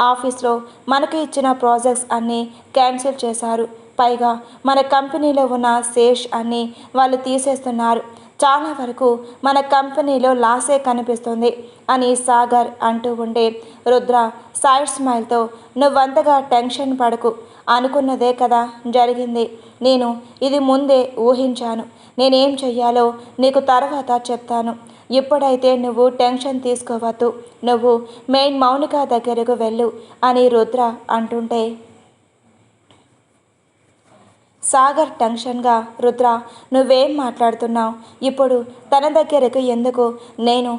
ఆఫీస్లో మనకు ఇచ్చిన ప్రాజెక్ట్స్ అన్నీ క్యాన్సిల్ చేశారు. పైగా మన కంపెనీలో ఉన్న షేర్స్ అన్నీ వాళ్ళు తీసేస్తున్నారు. చాలా వరకు మన కంపెనీలో లాసే కనిపిస్తుంది అని సాగర్ అంటూ ఉంటే రుద్ర సైడ్ స్మైల్తో, నువ్వంతగా టెన్షన్ పడకు, అనుకున్నదే కదా జరిగింది. నేను ఇది ముందే ఊహించాను. నేనేం చెయ్యాలో నీకు తర్వాత చెప్తాను. ఇప్పుడైతే నువ్వు టెన్షన్ తీసుకోవద్దు. నువ్వు మెయిన్ మౌనిక దగ్గరకు వెళ్ళు అని రుద్ర అంటుంటే సాగర్ టెన్షన్గా, రుద్ర, నువ్వేం మాట్లాడుతున్నావు? ఇప్పుడు తన దగ్గరకు ఎందుకు? నేను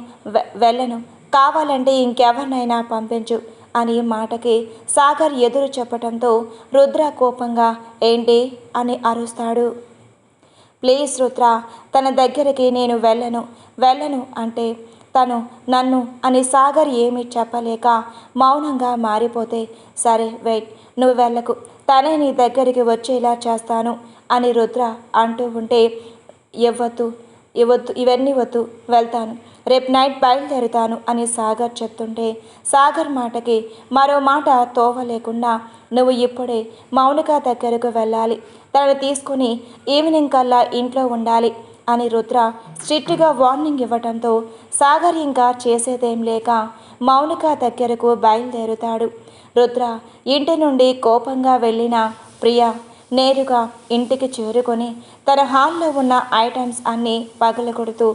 వెళ్ళను. కావాలంటే ఇంకెవరినైనా పంపించు అని మాటకి సాగర్ ఎదురు చెప్పటంతో రుద్ర కోపంగా, ఏంటి అని అరుస్తాడు. ప్లీజ్ రుద్ర, తన దగ్గరికి నేను వెళ్ళను అంటే తను నన్ను అని సాగర్ ఏమీ చెప్పలేక మౌనంగా మారిపోతే, సరే వెయిట్, నువ్వు వెళ్ళకు, తనే నీ దగ్గరికి వచ్చేలా చేస్తాను అని రుద్ర అంటూ ఉంటే, ఇవ్వద్దు ఇవన్నీ వద్దు, వెళ్తాను, రేపు నైట్ బయలుదేరుతాను అని సాగర్ చెప్తుంటే సాగర్ మాటకి మరో మాట తోవలేకుండా, నువ్వు ఇప్పుడే మౌనిక దగ్గరకు వెళ్ళాలి, తనను తీసుకుని ఈవినింగ్ కల్లా ఇంట్లో ఉండాలి అని రుద్ర స్ట్రిక్ట్గా వార్నింగ్ ఇవ్వడంతో సాగర్ ఇంకా చేసేదేం లేక మౌనిక దగ్గరకు బయలుదేరుతాడు. రుద్ర ఇంటి నుండి కోపంగా వెళ్ళిన ప్రియ నేరుగా ఇంటికి చేరుకొని తన హాల్లో ఉన్న ఐటమ్స్ అన్నీ పగలగొడుతూ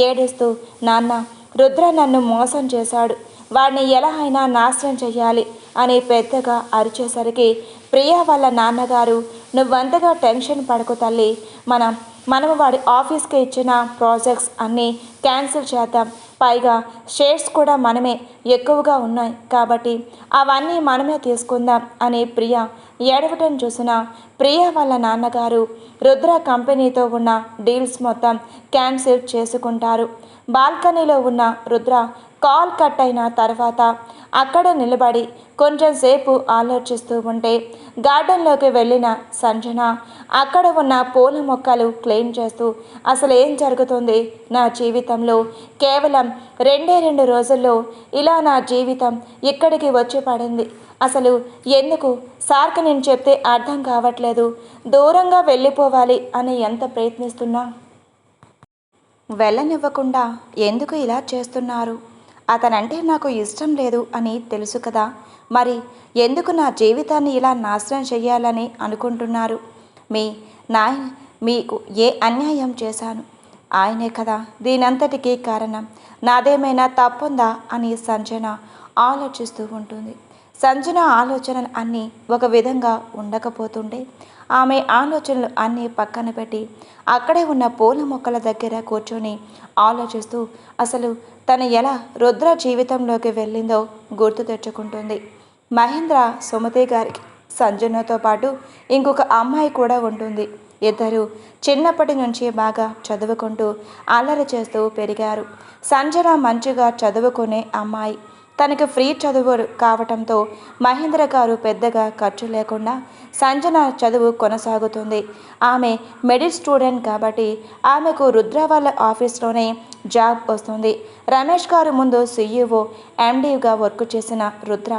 ఏడుస్తూ, నాన్న, రుద్ర నన్ను మోసం చేశాడు, వాడిని ఎలా అయినా నాశనం చెయ్యాలి అని పెద్దగా అరిచేసరికి ప్రియ వాళ్ళ నాన్నగారు, నువ్వంతగా టెన్షన్ పడకు తల్లి, మనము వాడి ఆఫీస్కి ఇచ్చిన ప్రాజెక్ట్స్ అన్నీ క్యాన్సిల్ చేద్దాం, పైగా షేర్స్ కూడా మనమే ఎక్కువగా ఉన్నాయి కాబట్టి అవన్నీ మనమే తీసుకుందాం అని ప్రియ ఏడవటం చూసిన ప్రియ వాళ్ళ నాన్నగారు రుద్ర కంపెనీతో ఉన్న డీల్స్ మొత్తం క్యాన్సిల్ చేసుకుంటారు. బాల్కనీలో ఉన్న రుద్ర కాల్ కట్ అయిన తర్వాత అక్కడ నిలబడి కొంచెం సేపు ఆలోచిస్తూ ఉంటే గార్డెన్లోకి వెళ్ళిన సంజన అక్కడ ఉన్న పూల మొక్కలు క్లీన్ చేస్తూ, అసలు ఏం జరుగుతుంది నా జీవితంలో? కేవలం 2 రోజుల్లో ఇలా నా జీవితం ఇక్కడికి వచ్చి పడింది. అసలు ఎందుకు సార్కి నేను చెప్తే అర్థం కావట్లేదు. దూరంగా వెళ్ళిపోవాలి అని ఎంత ప్రయత్నిస్తున్నా వెళ్ళనివ్వకుండా ఎందుకు ఇలా చేస్తున్నారు? అతనంటే నాకు ఇష్టం లేదు అని తెలుసు కదా, మరి ఎందుకు నా జీవితాన్ని ఇలా నాశనం చెయ్యాలని అనుకుంటున్నారు? మీకు ఏ అన్యాయం చేశాను? ఆయనే కదా దీనంతటికీ కారణం. నాదేమైనా తప్పుందా అని సంజన ఆలోచిస్తూ ఉంటుంది. సంజన ఆలోచనలు అన్నీ ఒక విధంగా ఉండకపోతుండే ఆమె ఆలోచనలు అన్నీ పక్కన పెట్టి అక్కడే ఉన్న పూల మొక్కల దగ్గర కూర్చొని ఆలోచిస్తూ అసలు తను ఎలా రుద్ర జీవితంలోకి వెళ్ళిందో గుర్తు తెచ్చుకుంటుంది. మహేంద్ర సుమతి గారికి సంజనతో పాటు ఇంకొక అమ్మాయి కూడా ఉంటుంది. ఇద్దరు చిన్నప్పటి నుంచి బాగా చదువుకుంటూ అల్లరి చేస్తూ పెరిగారు. సంజన మంచిగా చదువుకునే అమ్మాయి. తనకు ఫ్రీ చదువు కావటంతో మహేంద్ర గారు పెద్దగా ఖర్చు లేకుండా సంజన చదువు కొనసాగుతుంది. ఆమె మెడిల్ స్టూడెంట్ కాబట్టి ఆమెకు రుద్ర వాళ్ళ ఆఫీస్లోనే జాబ్ వస్తుంది. రమేష్ గారు ముందు CEO MDగా వర్క్ చేసిన రుద్ర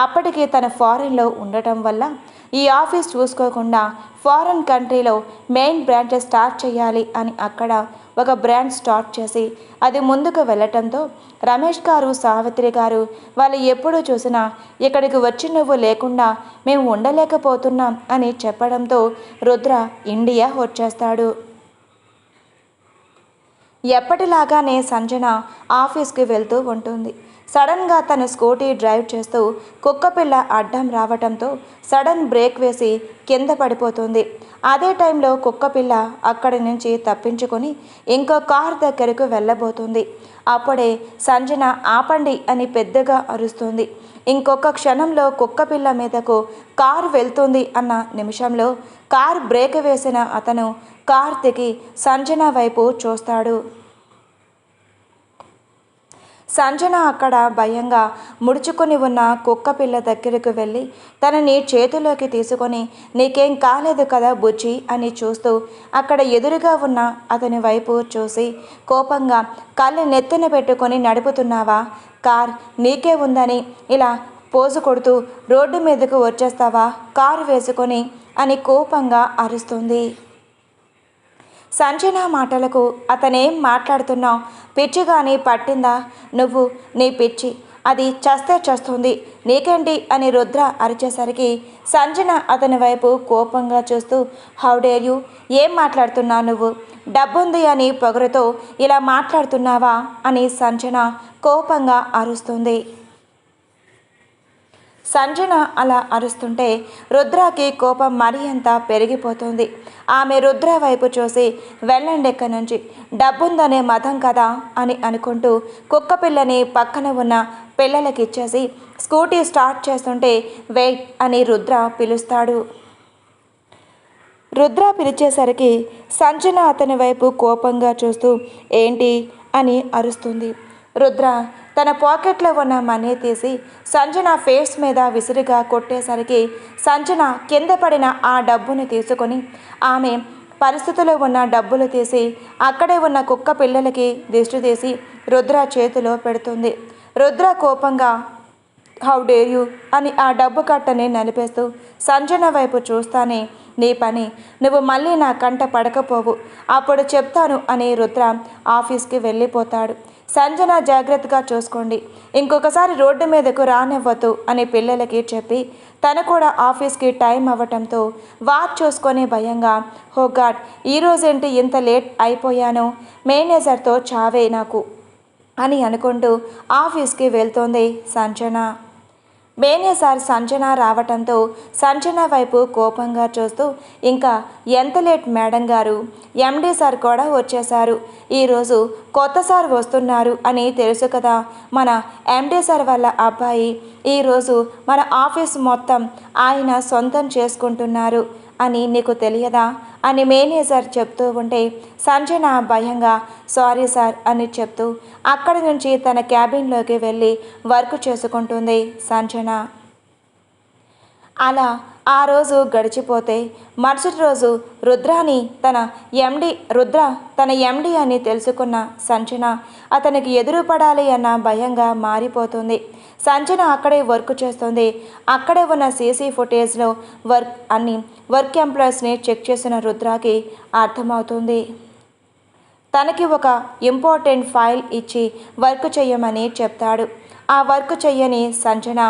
అప్పటికి తన ఫారెన్లో ఉండటం వల్ల ఈ ఆఫీస్ చూసుకోకుండా ఫారెన్ కంట్రీలో మెయిన్ బ్రాంచెస్ స్టార్ట్ చేయాలి అని అక్కడ ఒక బ్రాంచ్ స్టార్ట్ చేసి అది ముందుకు వెళ్ళటంతో రమేష్ గారు సావిత్రి గారు వాళ్ళు ఎప్పుడు చూసినా ఇక్కడికి వచ్చి నువ్వు లేకుండా మేము ఉండలేకపోతున్నాం అని చెప్పడంతో రుద్ర ఇండియా వచ్చేస్తాడు. ఎప్పటిలాగానే సంజన ఆఫీస్కి వెళ్తూ ఉంటుంది. సడన్గా తన స్కూటీ డ్రైవ్ చేస్తూ కుక్కపిల్ల అడ్డం రావటంతో సడన్ బ్రేక్ వేసి కింద పడిపోతుంది. అదే టైంలో కుక్కపిల్ల అక్కడి నుంచి తప్పించుకొని ఇంకో కార్ దగ్గరకు వెళ్ళబోతుంది. అప్పుడే సంజన ఆపండి అని పెద్దగా అరుస్తుంది. ఇంకొక క్షణంలో కుక్కపిల్ల మీదకు కారు వెళ్తుంది అన్న నిమిషంలో కారు బ్రేక్ వేసిన అతను కార్ దిగి సంజన వైపు చూస్తాడు. సంజన అక్కడ భయంగా ముడుచుకొని ఉన్న కుక్కపిల్ల దగ్గరకు వెళ్ళి తనని చేతిలోకి తీసుకొని నీకేం కాలేదు కదా బుజ్జి అని చూస్తూ అక్కడ ఎదురుగా ఉన్న అతని వైపు చూసి కోపంగా కళ్ళు నెత్తిన పెట్టుకొని నడుపుతున్నావా, కార్ నీకే ఉందని ఇలా పోజు కొడుతూ రోడ్డు మీదకు వచ్చేస్తావా కారు వేసుకొని అని కోపంగా అరుస్తుంది. సంజన మాటలకు అతనేం మాట్లాడుతున్నావు, పిచ్చి కానీ పట్టిందా నువ్వు, నీ పిచ్చి అది చస్తే చస్తుంది నీకేంటి అని రుద్ర అరిచేసరికి సంజన అతని వైపు కోపంగా చూస్తూ హౌ డేర్ యూ, ఏం మాట్లాడుతున్నావు నువ్వు, డబ్బుంది అని పొగరుతో ఇలా మాట్లాడుతున్నావా అని సంజన కోపంగా అరుస్తుంది. సంజన అలా అరుస్తుంటే రుద్రకి కోపం మరీ అంత పెరిగిపోతుంది. ఆమె రుద్ర వైపు చూసి వెళ్ళండెక్క నుంచి, డబ్బుందనే మతం కదా అని అనుకుంటూ కుక్కపిల్లని పక్కన ఉన్న పిల్లలకి ఇచ్చేసి స్కూటీ స్టార్ట్ చేస్తుంటే వెయిట్ అని రుద్ర పిలుస్తాడు. రుద్ర పిలిచేసరికి సంజన అతని వైపు కోపంగా చూస్తూ ఏంటి అని అరుస్తుంది. రుద్ర తన పాకెట్లో ఉన్న మనీ తీసి సంజన ఫేస్ మీద విసిరిగా కొట్టేసరికి సంజన కింద పడిన ఆ డబ్బుని తీసుకొని ఆమె పరిస్థితిలో ఉన్న డబ్బులు తీసి అక్కడే ఉన్న కుక్క పిల్లలకి దిష్టి తీసి రుద్ర చేతిలో పెడుతుంది. రుద్ర కోపంగా హౌ డేర్ యూ అని ఆ డబ్బు కట్టని నలిపేస్తూ సంజన వైపు చూస్తానే నీ పని నువ్వు మళ్ళీ నా కంట పడకపోవు, అప్పుడు చెప్తాను అని రుద్ర ఆఫీస్కి వెళ్ళిపోతాడు. సంజన జాగ్రత్తగా చూసుకోండి, ఇంకొకసారి రోడ్డు మీదకు రానివ్వద్దు అని పిల్లలకి చెప్పి తను కూడా ఆఫీస్కి టైం అవ్వటంతో వాచ్ చూసుకొని భయంగా హో గాడ్ ఈరోజేంటి ఇంత లేట్ అయిపోయాను, మేనేజర్తో చావే నాకు అని అనుకుంటూ ఆఫీస్కి వెళ్తోంది సంజన. మేనేజర్ సంజన రావటంతో సంజన వైపు కోపంగా చూస్తూ ఇంకా ఎంత లేట్ మేడం గారు, ఎండి సార్ కూడా వచ్చేశారు, ఈరోజు కొత్త సార్ వస్తున్నారు అని తెలుసు కదా, మన ఎండి సార్ వాళ్ళ అబ్బాయి ఈరోజు మన ఆఫీస్ మొత్తం ఆయన సొంతం చేసుకుంటున్నారు అని నీకు తెలియదా అని మేనేజర్ చెప్తూ ఉంటే సంజన భయంగా సారీ సార్ అని చెప్తూ అక్కడి నుంచి తన క్యాబిన్లోకి వెళ్ళి వర్క్ చేసుకుంటుంది సంజన. అలా ఆ రోజు గడిచిపోతే మరుసటి రోజు రుద్ర తన ఎండి అని తెలుసుకున్న సంజన అతనికి ఎదురుపడాలి అన్న భయంగా మారిపోతుంది. సంజన అక్కడే వర్క్ చేస్తుంది. అక్కడే ఉన్న సీసీ ఫుటేజ్లో వర్క్ ఎంప్లాయీస్ని చెక్ చేసిన రుద్రకి అర్థమవుతుంది. తనకి ఒక ఇంపార్టెంట్ ఫైల్ ఇచ్చి వర్క్ చేయమని చెప్తాడు. ఆ వర్క్ చెయ్యని సంజన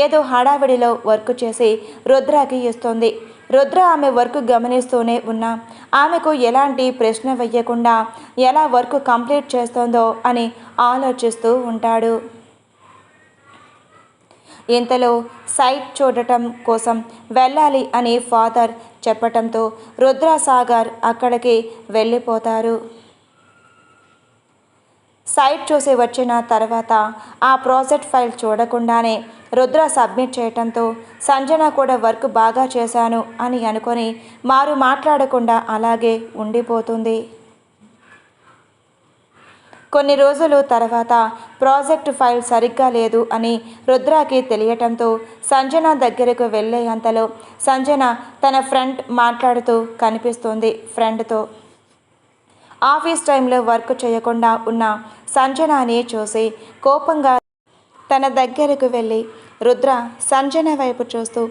ఏదో హడావిడిలో వర్క్ చేసి రుద్రకి ఇస్తుంది. రుద్ర ఆమె వర్క్ గమనిస్తూనే ఉన్నా ఆమెకు ఎలాంటి ప్రశ్న వేయకుండా ఎలా వర్క్ కంప్లీట్ చేస్తుందో అని ఆలోచిస్తూ ఉంటాడు. ఇంతలో సైట్ చూడటం కోసం వెళ్ళాలి అని ఫాదర్ చెప్పటంతో రుద్ర సాగర్ అక్కడికి వెళ్ళిపోతారు. సైట్ చూసి వచ్చిన తర్వాత ఆ ప్రాజెక్ట్ ఫైల్ చూడకుండానే రుద్ర సబ్మిట్ చేయటంతో సంజన కూడా వర్క్ బాగా చేశాను అని అనుకొని మాట్లాడకుండా అలాగే ఉండిపోతుంది. కొన్ని రోజులు తర్వాత ప్రాజెక్ట్ ఫైల్ సరిగ్గా లేదు అని రుద్రకి తెలియటంతో సంజన దగ్గరకు వెళ్ళే అంతలో సంజన తన ఫ్రెండ్ మాట్లాడుతూ కనిపిస్తుంది ఫ్రెండ్తో. ఆఫీస్ టైంలో వర్క్ చేయకుండా ఉన్న సంజనని చూసి కోపంగా తన దగ్గరకు వెళ్ళి రుద్ర సంజన వైపు చూస్తూ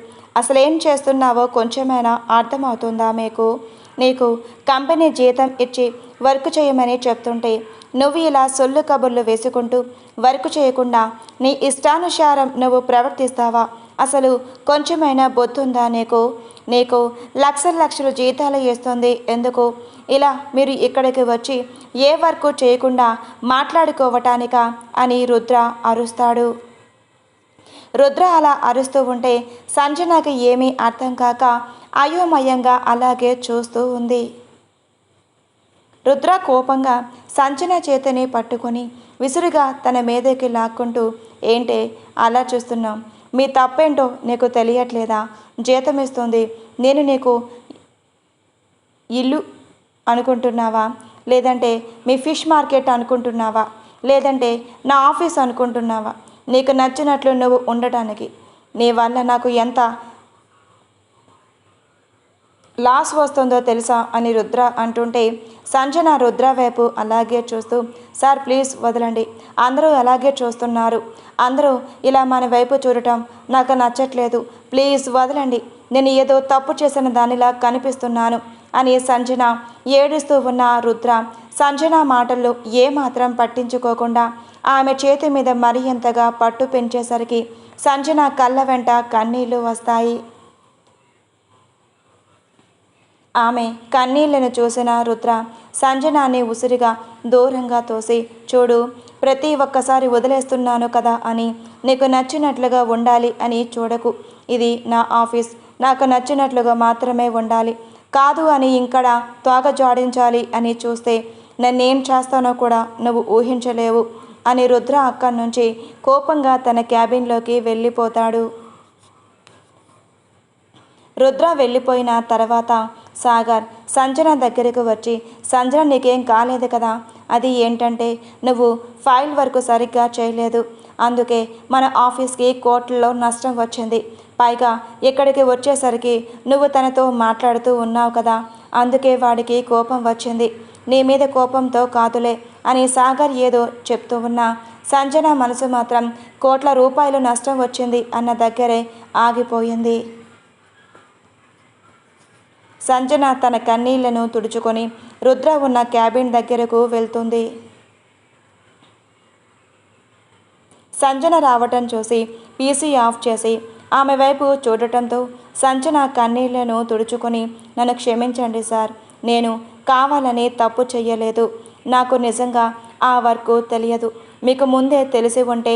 అసలేం చేస్తున్నావో కొంచెమైనా అర్థమవుతుందా నీకు కంపెనీ జీతం ఇచ్చి వర్క్ చేయమని చెప్తుంటే నువ్వు ఇలా సొల్లు కబుర్లు వేసుకుంటూ వర్క్ చేయకుండా నీ ఇష్టానుసారం నువ్వు ప్రవర్తిస్తావా, అసలు కొంచెమైనా బొత్తుందా నీకు లక్షలు జీతాలు ఇస్తుంది ఎందుకు, ఇలా మీరు ఇక్కడికి వచ్చి ఏ వర్క్ చేయకుండా మాట్లాడుకోవటానికా అని రుద్ర అరుస్తాడు. రుద్ర అలా అరుస్తూ ఉంటే సంజనకి ఏమీ అర్థం కాక అయోమయంగా అలాగే చూస్తూ ఉంది. రుద్ర కోపంగా సంజన చేతిని పట్టుకొని విసురుగా తన మీదకి లాక్కుంటూ, ఏంటే అలా చూస్తున్నావు? మీ తప్పేంటో నీకు తెలియట్లేదా? జీతం ఇస్తుంది నేను నీకు ఇల్లు అనుకుంటున్నావా? లేదంటే మీ ఫిష్ మార్కెట్ అనుకుంటున్నావా? లేదంటే నా ఆఫీస్ అనుకుంటున్నావా? నీకు నచ్చినట్లు నువ్వు ఉండటానికి నీ వల్ల నాకు ఎంత లాస్ వస్తుందో తెలుసా అని రుద్ర అంటుంటే సంజన రుద్ర వైపు అలాగే చూస్తూ, సార్ ప్లీజ్ వదలండి, అందరూ అలాగే చూస్తున్నారు, అందరూ ఇలా మన వైపు చూడటం నాకు నచ్చట్లేదు, ప్లీజ్ వదలండి, నేను ఏదో తప్పు చేసిన దానిలా కనిపిస్తున్నాను అని సంజన ఏడుస్తూ ఉన్న రుద్ర సంజన మాటల్లో ఏమాత్రం పట్టించుకోకుండా ఆమె చేతి మీద మరి ఎంతగా పట్టు పెంచేసరికి సంజన కళ్ళ వెంట కన్నీళ్లు వస్తాయి. ఆమె కన్నీళ్లను చూసిన రుద్ర సంజనాన్ని ఉసిరిగా దూరంగా తోసి, చూడు, ప్రతి ఒక్కసారి వదిలేస్తున్నాను కదా అని నీకు నచ్చినట్లుగా ఉండాలి అని చూడకు, ఇది నా ఆఫీస్, నాకు నచ్చినట్లుగా మాత్రమే ఉండాలి, కాదు అని ఇక్కడ తోక జాడించాలి అని చూస్తే నన్నేం చేస్తానో కూడా నువ్వు ఊహించలేవు అని రుద్ర అక్కడి నుంచి కోపంగా తన క్యాబిన్లోకి వెళ్ళిపోతాడు. రుద్ర వెళ్ళిపోయిన తర్వాత సాగర్ సంజన దగ్గరకు వచ్చి, సంజన నీకేం కాలేదు కదా, అది ఏంటంటే నువ్వు ఫైల్ వర్క్ సరిగ్గా చేయలేదు, అందుకే మన ఆఫీస్కి కోట్లలో నష్టం వచ్చింది, పైగా ఇక్కడికి వచ్చేసరికి నువ్వు తనతో మాట్లాడుతూ ఉన్నావు కదా, అందుకే వాడికి కోపం వచ్చింది, నీ మీద కోపంతో కాదులే అని సాగర్ ఏదో చెప్తూ ఉన్నా సంజన మనసు మాత్రం కోట్ల రూపాయలు నష్టం వచ్చింది అన్న దగ్గరే ఆగిపోయింది. సంజన తన కన్నీళ్లను తుడుచుకొని రుద్ర ఉన్న క్యాబిన్ దగ్గరకు వెళ్తుంది. సంజన రావటం చూసి పీసీ ఆఫ్ చేసి ఆమె వైపు చూడటంతో సంజన కన్నీళ్లను తుడుచుకొని, నన్ను క్షమించండి సార్, నేను కావాలని తప్పు చెయ్యలేదు, నాకు నిజంగా ఆ వర్క్ తెలియదు, మీకు ముందే తెలిసి ఉంటే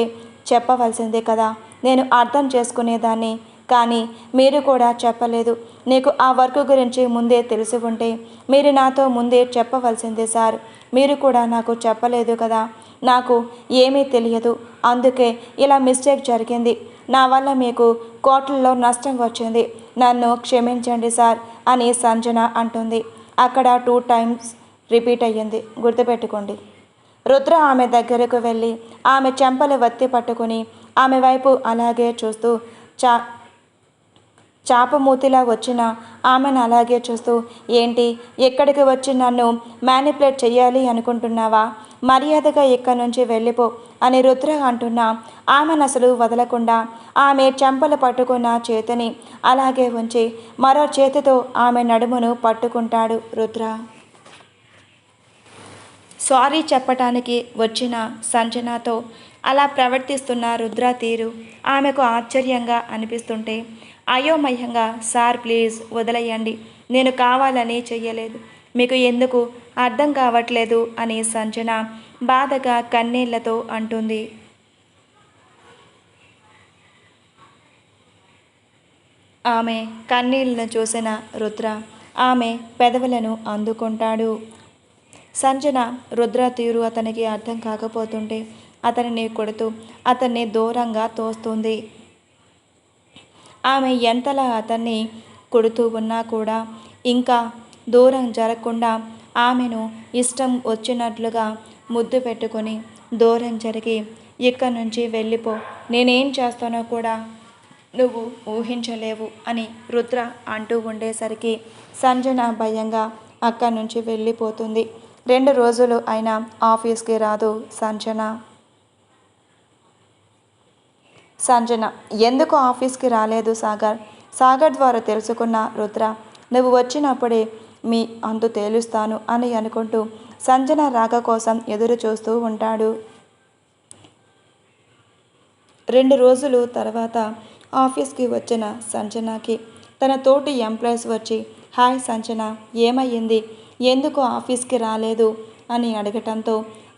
చెప్పవలసిందే కదా, నేను అర్థం చేసుకునేదాన్ని, కానీ మీరు కూడా చెప్పలేదు, నీకు ఆ వర్క్ గురించి ముందే తెలిసి ఉంటే మీరు నాతో ముందే చెప్పవలసిందే సార్, మీరు కూడా నాకు చెప్పలేదు కదా, నాకు ఏమీ తెలియదు, అందుకే ఇలా మిస్టేక్ జరిగింది, నా వల్ల మీకు కోట్లలో నష్టం వచ్చింది, నన్ను క్షమించండి సార్ అని సంజన అంటుంది. అక్కడ 2 times రిపీట్ అయ్యింది, గుర్తుపెట్టుకోండి. రుద్ర ఆమె దగ్గరకు వెళ్ళి ఆమె చెంపలు వత్తి పట్టుకుని ఆమె వైపు అలాగే చూస్తూ చాపమూతిలా వచ్చిన ఆమెను అలాగే చూస్తూ, ఏంటి ఎక్కడికి వచ్చి నన్ను మ్యానిపులేట్ చేయాలి అనుకుంటున్నావా, మర్యాదగా ఇక్కడి నుంచి వెళ్ళిపో అని రుద్ర అంటున్నా ఆమెను అసలు వదలకుండా ఆమె చెంపలు పట్టుకున్న చేతిని అలాగే ఉంచి మరో చేతితో ఆమె నడుమును పట్టుకుంటాడు రుద్ర. సారీ చెప్పటానికి వచ్చిన సంజనతో అలా ప్రవర్తిస్తున్న రుద్ర తీరు ఆమెకు ఆశ్చర్యంగా అనిపిస్తుంటే అయోమయంగా, సార్ ప్లీజ్ వదిలేయండి, నేను కావాలని చెయ్యలేదు, మీకు ఎందుకు అర్థం కావట్లేదు అని సంజన బాధగా కన్నీళ్లతో అంటుంది. ఆమె కన్నీళ్లను చూసిన రుద్ర ఆమె పెదవులను అందుకుంటాడు. సంజన రుద్ర తీరు అతనికి అర్థం కాకపోతుంటే అతనిని కొడుతూ అతన్ని దూరంగా తోస్తుంది. ఆమె ఎంతలా అతన్ని కొడుతూ ఉన్నా కూడా ఇంకా దూరం జరగకుండా ఆమెను ఇష్టం వచ్చినట్లుగా ముద్దు పెట్టుకొని దూరం జరిగి, ఇక్కడి నుంచి వెళ్ళిపో, నేనేం చేస్తానో కూడా నువ్వు ఊహించలేవు అని రుద్ర అంటూ ఉండేసరికి సంజన భయంగా అక్కడి నుంచి వెళ్ళిపోతుంది. 2 రోజులు అయినా ఆఫీస్కి రాదు సంజన. ఎందుకు ఆఫీస్కి రాలేదు సాగర్ ద్వారా తెలుసుకున్న రుద్ర, నువ్వు వచ్చినప్పుడే మీ అంతు తేలుస్తాను అని అనుకుంటూ సంజన రాక కోసం ఎదురు చూస్తూ ఉంటాడు. 2 రోజులు తర్వాత ఆఫీస్కి వచ్చిన సంజనకి తన తోటి ఎంప్లాయీస్ వచ్చి, హాయ్ సంజన, ఏమయ్యింది, ఎందుకు ఆఫీస్కి రాలేదు అని అడగటంతో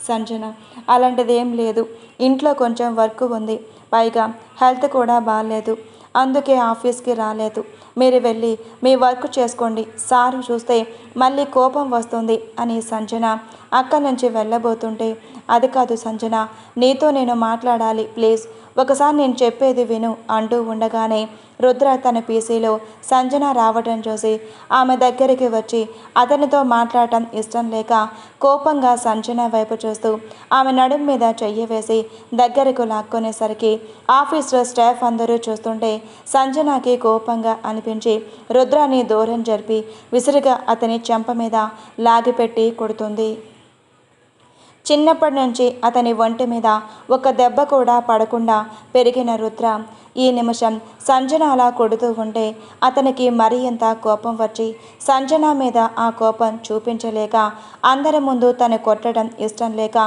సంజన అలాంటిదేం లేదు, ఇంట్లో కొంచెం వర్క్ ఉంది, పైగా హెల్త్ కూడా బాగాలేదు, అందుకే ఆఫీస్కి రాలేదు. మీరు వెళ్ళి మీ వర్క్ చేసుకోండి, సారు చూస్తే మళ్ళీ కోపం వస్తుంది అని సంజన అక్కడి నుంచి వెళ్ళబోతుంటే, అది కాదు సంజన, నీతో నేను మాట్లాడాలి ప్లీజ్, ఒకసారి నేను చెప్పేది విను అంటూ ఉండగానే రుద్ర తన పీసీలో సంజన రావటం చూసి ఆమె దగ్గరికి వచ్చి అతనితో మాట్లాడటం ఇష్టం లేక కోపంగా సంజన వైపు చూస్తూ ఆమె నడుం మీద చెయ్యి వేసి దగ్గరకు లాక్కునేసరికి ఆఫీస్లో స్టాఫ్ అందరూ చూస్తుంటే సంజనకి కోపంగా అనిపించి రుద్రాని దూరం జరిపి విసురుగా అతని చెంప మీద లాగిపెట్టి కొడుతుంది. చిన్నప్పటి నుంచి అతని ఒంటి మీద ఒక దెబ్బ కూడా పడకుండా పెరిగిన రుద్ర ఈ నిమిషం సంజన అలా కొడుతూ ఉంటే అతనికి మరీ ఎంత కోపం వచ్చి సంజన మీద ఆ కోపం చూపించలేక అందరి ముందు తను కొట్టడం ఇష్టం లేక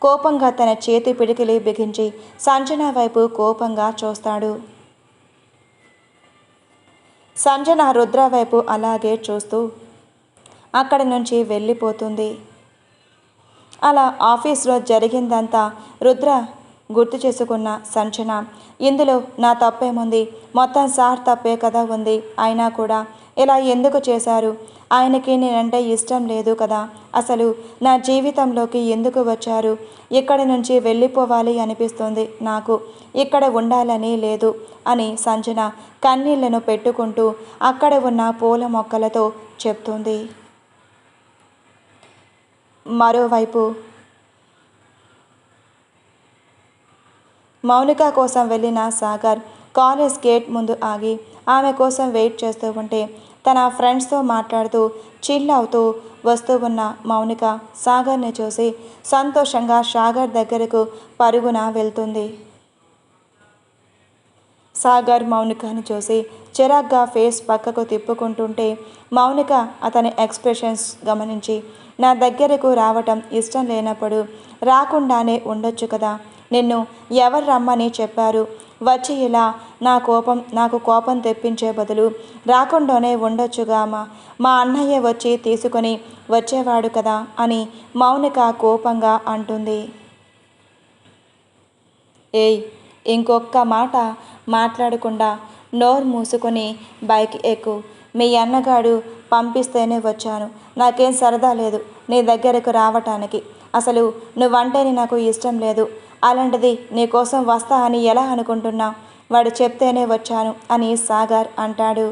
కోపంగా తన చేతి పిడికిలి బిగించి సంజన వైపు కోపంగా చూస్తాడు. సంజన రుద్ర వైపు అలాగే చూస్తూ అక్కడి నుంచి వెళ్ళిపోతుంది. అలా ఆఫీస్లో జరిగిందంతా రుద్ర గుర్తు చేసుకున్న సంజన, ఇందులో నా తప్పేముంది, మొత్తం సార్ తప్పే కదా ఉంది, అయినా కూడా ఇలా ఎందుకు చేశారు, ఆయనకి నేనంటే ఇష్టం లేదు కదా, అసలు నా జీవితంలోకి ఎందుకు వచ్చారు, ఇక్కడి నుంచి వెళ్ళిపోవాలి అనిపిస్తుంది నాకు, ఇక్కడ ఉండాలని లేదు అని సంజన కన్నీళ్లను పెట్టుకుంటూ అక్కడ ఉన్న పూల మొక్కలతో చెప్తుంది. మరోవైపు మౌనిక కోసం వెళ్ళిన సాగర్ కాలేజ్ గేట్ ముందు ఆగి ఆమె కోసం వెయిట్ చేస్తూ ఉంటే తన ఫ్రెండ్స్తో మాట్లాడుతూ చిల్ అవుతూ వస్తూ ఉన్న మౌనిక సాగర్ని చూసి సంతోషంగా సాగర్ దగ్గరకు పరుగున వెళ్తుంది. సాగర్ మౌనికను చూసి చిరాగ్గా ఫేస్ పక్కకు తిప్పుకుంటుంటే మౌనిక అతని ఎక్స్ప్రెషన్స్ గమనించి, నా దగ్గరకు రావటం ఇష్టం లేనప్పుడు రాకుండానే ఉండొచ్చు కదా, నిన్ను ఎవరు రమ్మని చెప్పారు, వచ్చి ఇలా నాకు కోపం తెప్పించే బదులు రాకుండానే ఉండొచ్చుగా, మా అన్నయ్య వచ్చి తీసుకొని వచ్చేవాడు కదా అని మౌనిక కోపంగా అంటుంది. ఏయ్, ఇంకొక్క మాట మాట్లాడకుండా నోరు మూసుకొని బైక్ ఎక్కు, మీ అన్నగాడు పంపిస్తేనే వచ్చాను, నాకేం సరదా లేదు నీ దగ్గరకు రావటానికి, అసలు నువ్వంటేనే నాకు ఇష్టం లేదు, అలాంటిది నీకోసం వస్తా అని ఎలా అనుకుంటున్నా, వాడు చెప్తేనే వచ్చాను అని సాగర్ అంటాడు.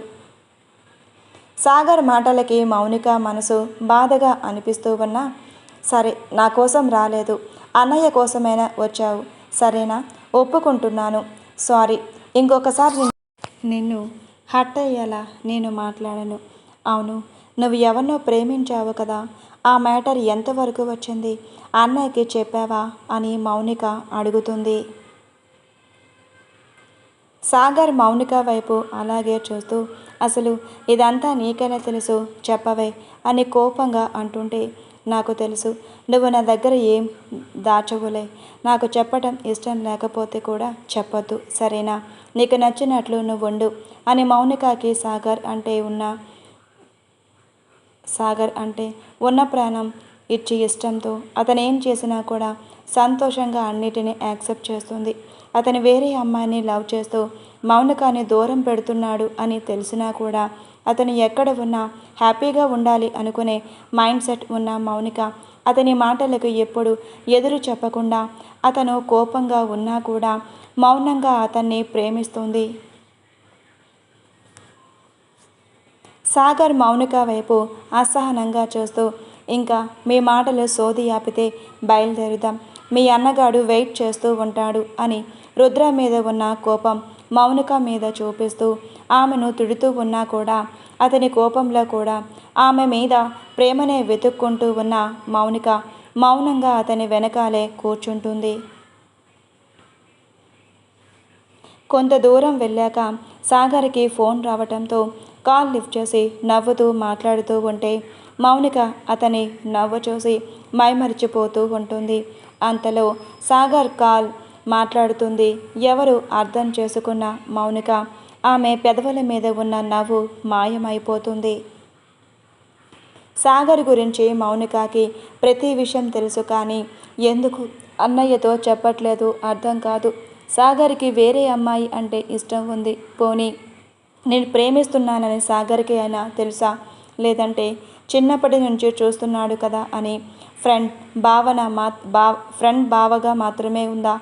సాగర్ మాటలకి మౌనిక మనసు బాధగా అనిపిస్తూ ఉన్నా, సరే నా కోసం రాలేదు, అన్నయ్య కోసమైనా వచ్చావు, సరేనా, ఒప్పుకుంటున్నాను, సారీ, ఇంకొకసారి నిన్ను హర్ట్ అయ్యేలా నేను మాట్లాడను. అవును, నువ్వు ఎవరినో ప్రేమించావు కదా, ఆ మ్యాటర్ ఎంతవరకు వచ్చింది, అన్నయ్యకి చెప్పావా అని మౌనిక అడుగుతుంది. సాగర్ మౌనిక వైపు అలాగే చూస్తూ, అసలు ఇదంతా నీకెలా తెలుసు చెప్పవే అని కోపంగా అంటుంటే, నాకు తెలుసు, నువ్వు నా దగ్గర ఏం దాచవులే, నాకు చెప్పటం ఇష్టం లేకపోతే కూడా చెప్పొద్దు, సరేనా, నీకు నచ్చినట్లు నువ్వు ఉండు అని మౌనికకి సాగర్ అంటే ఉన్న ప్రాణం ఇచ్చి ఇష్టంతో అతను ఏం చేసినా కూడా సంతోషంగా అన్నిటినీ యాక్సెప్ట్ చేస్తుంది. అతను వేరే అమ్మాయిని లవ్ చేస్తూ మౌనికని దూరం పెడుతున్నాడు అని తెలిసినా కూడా అతను ఎక్కడ ఉన్నా హ్యాపీగా ఉండాలి అనుకునే మైండ్ సెట్ ఉన్న మౌనిక అతని మాటలకు ఎప్పుడు ఎదురు చెప్పకుండా అతను కోపంగా ఉన్నా కూడా మౌనంగా అతన్ని ప్రేమిస్తుంది. సాగర్ మౌనిక వైపు అసహనంగా చూస్తూ, ఇంకా మీ మాటలు సోది ఆపితే బయలుదేరుదాం, మీ అన్నగాడు వెయిట్ చేస్తూ ఉంటాడు అని రుద్ర మీద ఉన్న కోపం మౌనిక మీద చూపిస్తూ ఆమెను తిడుతూ ఉన్నా కూడా అతని కోపంలో కూడా ఆమె మీద ప్రేమనే వెతుక్కుంటూ ఉన్న మౌనిక మౌనంగా అతని వెనకాలే కూర్చుంటుంది. కొంత దూరం వెళ్ళాక సాగర్కి ఫోన్ రావటంతో కాల్ లిఫ్ట్ చేసి నవ్వుతూ మాట్లాడుతూ ఉంటే మౌనిక అతని నవ్వు చూసి మైమరిచిపోతూ ఉంటుంది. అంతలో సాగర్ కాల్ మాట్లాడుతుంది. ఎవరు అర్థం చేసుకున్న మౌనిక ఆమె పెదవుల మీద ఉన్న నవ్వు మాయమైపోతుంది. సాగర్ గురించి మౌనికకి ప్రతి విషయం తెలుసు, కానీ ఎందుకు అన్నయ్యతో చెప్పట్లేదు అర్థం కాదు. సాగర్కి వేరే అమ్మాయి అంటే ఇష్టం ఉంది. పోనీ నేను ప్రేమిస్తున్నానని సాగర్కి అయినా తెలుసా? లేదంటే చిన్నప్పటి నుంచి చూస్తున్నాడు కదా అని ఫ్రెండ్ బావగా మాత్రమే ఉందా?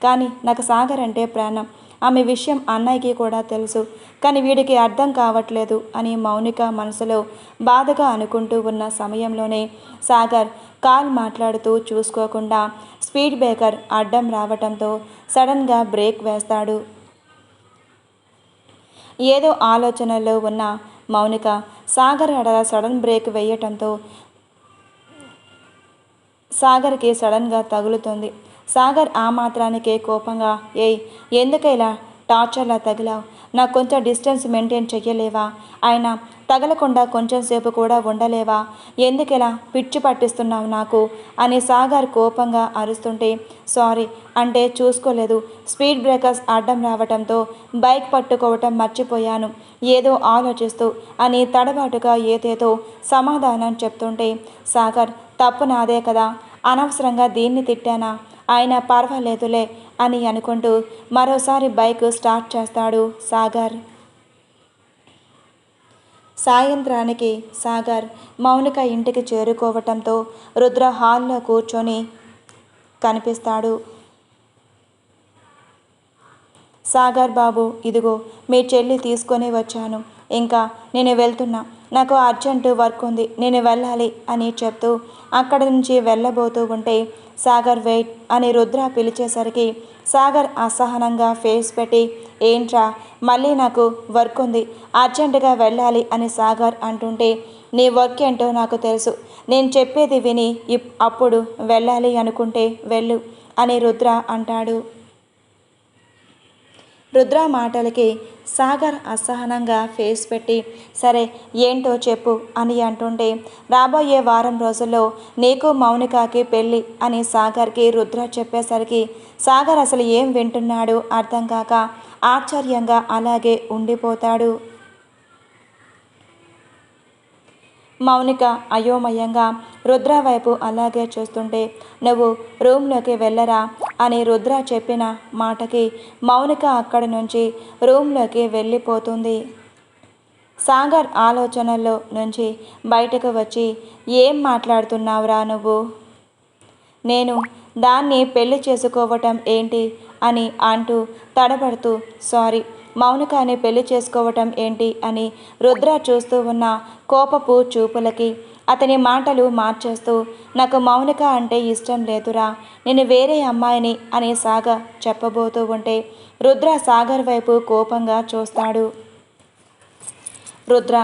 కానీ నాకు సాగర్ అంటే ప్రాణం. ఆమె విషయం అన్నయ్యకి కూడా తెలుసు, కానీ వీడికి అర్థం కావట్లేదు అని మౌనిక మనసులో బాధగా అనుకుంటూ ఉన్న సమయంలోనే సాగర్ కాల్ మాట్లాడుతూ చూసుకోకుండా స్పీడ్ బ్రేకర్ అడ్డం రావటంతో సడన్గా బ్రేక్ వేస్తాడు. ఏదో ఆలోచనలో ఉన్న మౌనిక సాగర్ అడల సడన్ బ్రేక్ వేయటంతో సాగర్కి సడన్గా తగులుతుంది. సాగర్ ఆ మాత్రానికే కోపంగా, ఏయ్ ఎందుకు ఇలా టార్చర్లా తగిలావు? నాకు కొంచెం డిస్టెన్స్ మెయింటైన్ చెయ్యలేవా? ఆయన తగలకుండా కొంచెం సేపు కూడా ఉండలేవా? ఎందుకిలా పిచ్చి పట్టిస్తున్నావు నాకు అని సాగర్ కోపంగా అరుస్తుంటే, సారీ అంటే చూసుకోలేదు, స్పీడ్ బ్రేకర్స్ అడ్డం రావటంతో బైక్ పట్టుకోవటం మర్చిపోయాను ఏదో ఆలోచిస్తూ అని తడబాటుగా ఏదేదో సమాధానం చెప్తుంటే, సాగర్ తప్పు నాదే కదా, అనవసరంగా దీన్ని తిట్టానా? ఆయన పర్వాలేదులే అని అనుకుంటూ మరోసారి బైక్ స్టార్ట్ చేస్తాడు సాగర్. సాయంత్రానికి సాగర్ మౌనిక ఇంటికి చేరుకోవటంతో రుద్ర హాల్లో కూర్చొని కనిపిస్తాడు. సాగర్ బాబు, ఇదిగో మీ చెల్లి తీసుకొని వచ్చాను, ఇంకా నేను వెళ్తున్నా, నాకు అర్జెంటు వర్క్ ఉంది, నేను వెళ్ళాలి అని చెప్తూ అక్కడి నుంచి వెళ్ళబోతూ ఉంటే, సాగర్ వెయిట్ అని రుద్ర పిలిచేసరికి సాగర్ అసహనంగా ఫేస్ పెట్టి, ఏంట్రా మళ్ళీ నాకు వర్క్ ఉంది, అర్జెంటుగా వెళ్ళాలి అని సాగర్ అంటుంటే, నీ వర్క్ ఏంటో నాకు తెలుసు, నేను చెప్పేది విని అప్పుడు వెళ్ళాలి అనుకుంటే వెళ్ళు అని రుద్ర అంటాడు. రుద్ర మాటలకి సాగర్ అసహనంగా ఫేస్ పెట్టి, సరే ఏంటో చెప్పు అని అంటుంటే, రాబోయే వారం రోజుల్లో నీకు మౌనికకి పెళ్ళి అని సాగర్కి రుద్ర చెప్పేసరికి సాగర్ అసలు ఏం వింటున్నాడు అర్థం కాక ఆశ్చర్యంగా అలాగే ఉండిపోతాడు. మౌనిక అయోమయంగా రుద్ర వైపు అలాగే చూస్తుంటే, నువ్వు రూమ్లోకి వెళ్ళరా అని రుద్ర చెప్పిన మాటకి మౌనిక అక్కడి నుంచి రూమ్లోకి వెళ్ళిపోతుంది. సాగర్ ఆలోచనల్లో నుంచి బయటకు వచ్చి, ఏం మాట్లాడుతున్నావురా నువ్వు? నేను దాన్ని పెళ్లి చేసుకోవటం ఏంటి అని అంటూ తడబడుతూ, సారీ మౌనికని పెళ్లి చేసుకోవటం ఏంటి అని రుద్ర చూస్తూ ఉన్న కోపపు చూపులకి అతని మాటలు మార్చేస్తూ, నాకు మౌనిక అంటే ఇష్టం లేదురా, నేను వేరే అమ్మాయిని అని సాగర్ చెప్పబోతూ ఉంటే రుద్ర సాగర్ వైపు కోపంగా చూస్తాడు. రుద్ర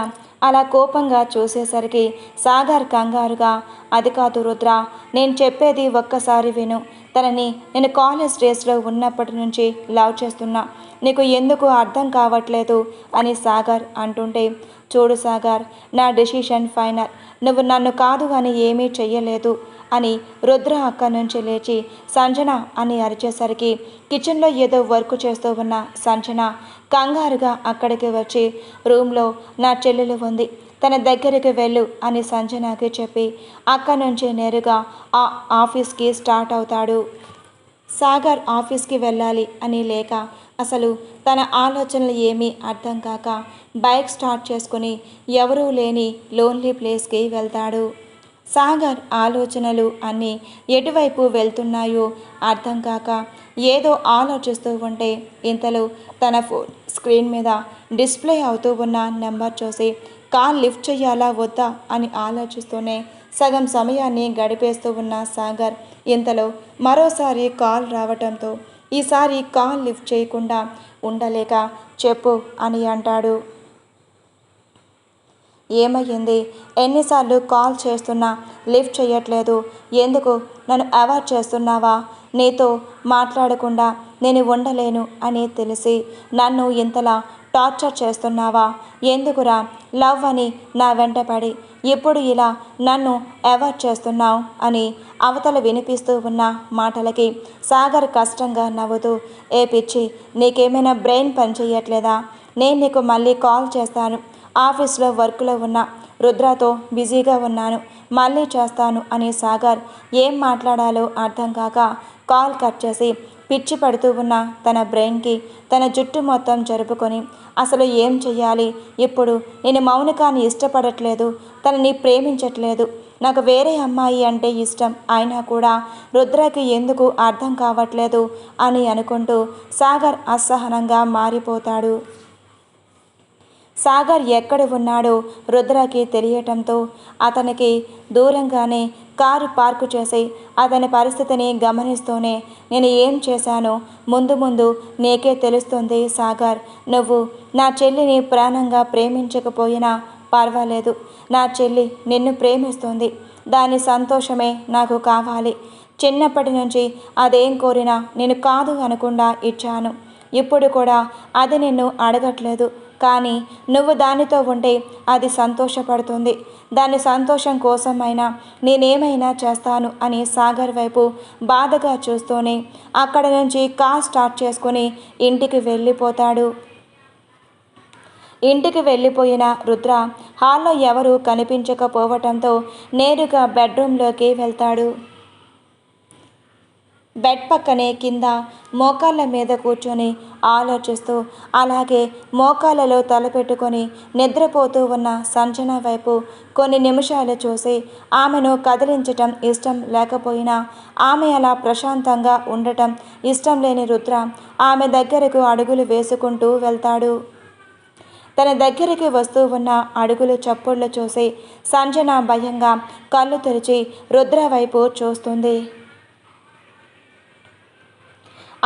అలా కోపంగా చూసేసరికి సాగర్ కంగారుగా, అది కాదు రుద్ర, నేను చెప్పేది ఒక్కసారి విను, తనని నేను కాలేజ్ డేస్లో ఉన్నప్పటి నుంచి లవ్ చేస్తున్నా, నీకు ఎందుకు అర్థం కావట్లేదు అని సాగర్ అంటుంటే, చూడు సాగర్, నా డెసిషన్ ఫైనల్, నువ్వు నన్ను కాదు అని ఏమీ చెయ్యలేదు అని రుద్ర అక్కడి నుంచి లేచి సంజన అని అరిచేసరికి కిచెన్లో ఏదో వర్క్ చేస్తూ ఉన్న సంజన కంగారుగా అక్కడికి వచ్చి, రూమ్లో నా చెల్లెలు ఉంది, తన దగ్గరికి వెళ్ళు అని సంజనకి చెప్పి అక్కడి నుంచి నేరుగా ఆఫీస్కి స్టార్ట్ అవుతాడు. సాగర్ ఆఫీస్కి వెళ్ళాలి అని లేక అసలు తన ఆలోచనలు ఏమీ అర్థం కాక బైక్ స్టార్ట్ చేసుకుని ఎవరూ లేని లోన్లీ ప్లేస్కి వెళ్తాడు. సాగర్ ఆలోచనలు అన్నీ ఎటువైపు వెళ్తున్నాయో అర్థం కాక ఏదో ఆలోచిస్తూ ఉంటే ఇంతలో తన ఫోన్ స్క్రీన్ మీద డిస్ప్లే అవుతూ ఉన్న నెంబర్ చూసి కాల్ లిఫ్ట్ చేయాలా వద్దా అని ఆలోచిస్తూనే సగం సమయాన్ని గడిపేస్తూ ఉన్న సాగర్ ఇంతలో మరోసారి కాల్ రావటంతో ఈసారి కాల్ లిఫ్ట్ చేయకుండా ఉండలేక, చెప్పు అని అంటాడు. ఏమయ్యింది? ఎన్నిసార్లు కాల్ చేస్తున్నా లిఫ్ట్ చేయట్లేదు, ఎందుకు నన్ను అవాయిడ్ చేస్తున్నావా? నీతో మాట్లాడకుండా నేను ఉండలేను అని తెలిసి నన్ను ఇంతలా టార్చర్ చేస్తున్నావా? ఎందుకురా లవ్ అని నా వెంటపడి ఇప్పుడు ఇలా నన్ను అవాయిడ్ చేస్తున్నావు అని అవతల వినిపిస్తూ ఉన్న మాటలకి సాగర్ కష్టంగా నవ్వుతూ, ఏ పిచ్చి, నీకేమైనా బ్రెయిన్ పని చెయ్యట్లేదా? నేను నీకు మళ్ళీ కాల్ చేస్తాను, ఆఫీస్లో వర్క్లో ఉన్నా, రుద్రతో బిజీగా ఉన్నాను, మళ్ళీ చేస్తాను అని సాగర్ ఏం మాట్లాడాలో అర్థం కాక కాల్ కట్ చేసి పిచ్చి పడుతూ ఉన్న తన బ్రెయిన్కి తన జుట్టు మొత్తం జరుపుకొని అసలు ఏం చెయ్యాలి ఇప్పుడు, నేను మౌనికాని ఇష్టపడట్లేదు, తనని ప్రేమించట్లేదు, నాకు వేరే అమ్మాయి అంటే ఇష్టం, అయినా కూడా రుద్రకి ఎందుకు అర్థం కావట్లేదు అని అనుకుంటూ సాగర్ అసహనంగా మారిపోతాడు. సాగర్ ఎక్కడ ఉన్నాడో రుద్రకి తెలియటంతో అతనికి దూరంగానే కారు పార్కు చేసి అతని పరిస్థితిని గమనిస్తూనే నేను ఏం చేశానో ముందు ముందు నీకే తెలుస్తుంది సాగర్. నువ్వు నా చెల్లిని ప్రాణంగా ప్రేమించకపోయినా పర్వాలేదు, నా చెల్లి నిన్ను ప్రేమిస్తుంది, దాని సంతోషమే నాకు కావాలి. చిన్నప్పటి నుంచి అదేం కోరినా నేను కాదు అనకుండా ఇచ్చాను, ఇప్పుడు కూడా అది నిన్ను అడగట్లేదు, కానీ నువ్వు దానితో ఉంటే అది సంతోషపడుతుంది, దాని సంతోషం కోసమైనా నేనేమైనా చేస్తాను అని సాగర్ వైపు బాధగా చూస్తూనే అక్కడ నుంచి కార్ స్టార్ట్ చేసుకుని ఇంటికి వెళ్ళిపోతాడు. ఇంటికి వెళ్ళిపోయిన రుద్ర హాల్లో ఎవరూ కనిపించకపోవటంతో నేరుగా బెడ్రూమ్లోకి వెళ్తాడు. బెడ్ పక్కనే కింద మోకాళ్ళ మీద కూర్చొని ఆలోచిస్తూ అలాగే మోకాళ్ళలో తలపెట్టుకొని నిద్రపోతూ ఉన్న సంజన వైపు కొన్ని నిమిషాలు చూసి ఆమెను కదిలించటం ఇష్టం లేకపోయినా ఆమె అలా ప్రశాంతంగా ఉండటం ఇష్టం లేని రుద్ర ఆమె దగ్గరకు అడుగులు వేసుకుంటూ వెళ్తాడు. తన దగ్గరికి వస్తూ ఉన్న అడుగులు చప్పుళ్ళు చూసి సంజన భయంగా కళ్ళు తెరిచి రుద్ర వైపు చూస్తుంది.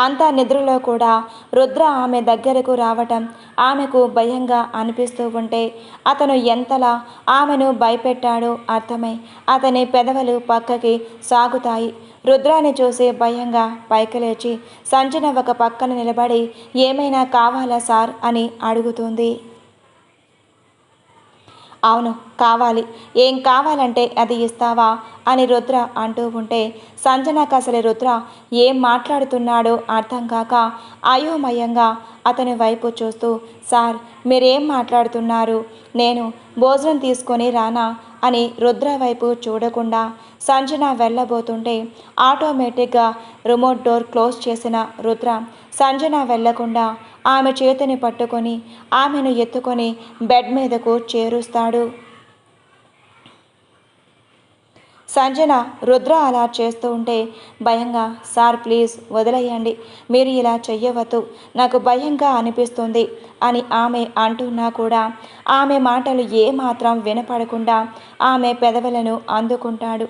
అంతా నిద్రలో కూడా రుద్ర ఆమె దగ్గరకు రావటం ఆమెకు భయంగా అనిపిస్తూ ఉంటే అతను ఎంతలా ఆమెను భయపెట్టాడో అర్థమై అతని పెదవులు పక్కకి సాగుతాయి. రుద్రాని చూసి భయంగా పైకి లేచి సంజన ఒక పక్కన నిలబడి ఏమైనా కావాలా సార్ అని అడుగుతుంది. అవును కావాలి, ఏం కావాలంటే అది ఇస్తావా అని రుద్ర అంటూ ఉంటే సంజనకు అసలు రుద్ర ఏం మాట్లాడుతున్నాడో అర్థం కాక అయోమయంగా అతని వైపు చూస్తూ సార్ మీరేం మాట్లాడుతున్నారు, నేను భోజనం తీసుకొని రానా అని రుద్ర వైపు చూడకుండా సంజన వెళ్ళబోతుంటే ఆటోమేటిక్గా రిమోట్ డోర్ క్లోజ్ చేసిన రుద్ర సంజన వెళ్లకుండా ఆమె చేతిని పట్టుకొని ఆమెను ఎత్తుకొని బెడ్ మీదకు చేరుస్తాడు. సంజన రుద్ర అలా చేస్తూ ఉంటే భయంగా సార్ ప్లీజ్ వదిలేయండి, మీరు ఇలా చెయ్యవద్దు, నాకు భయంగా అనిపిస్తుంది అని ఆమె అంటున్నా కూడా ఆమె మాటలు ఏమాత్రం వినపడకుండా ఆమె పెదవులను అందుకుంటాడు.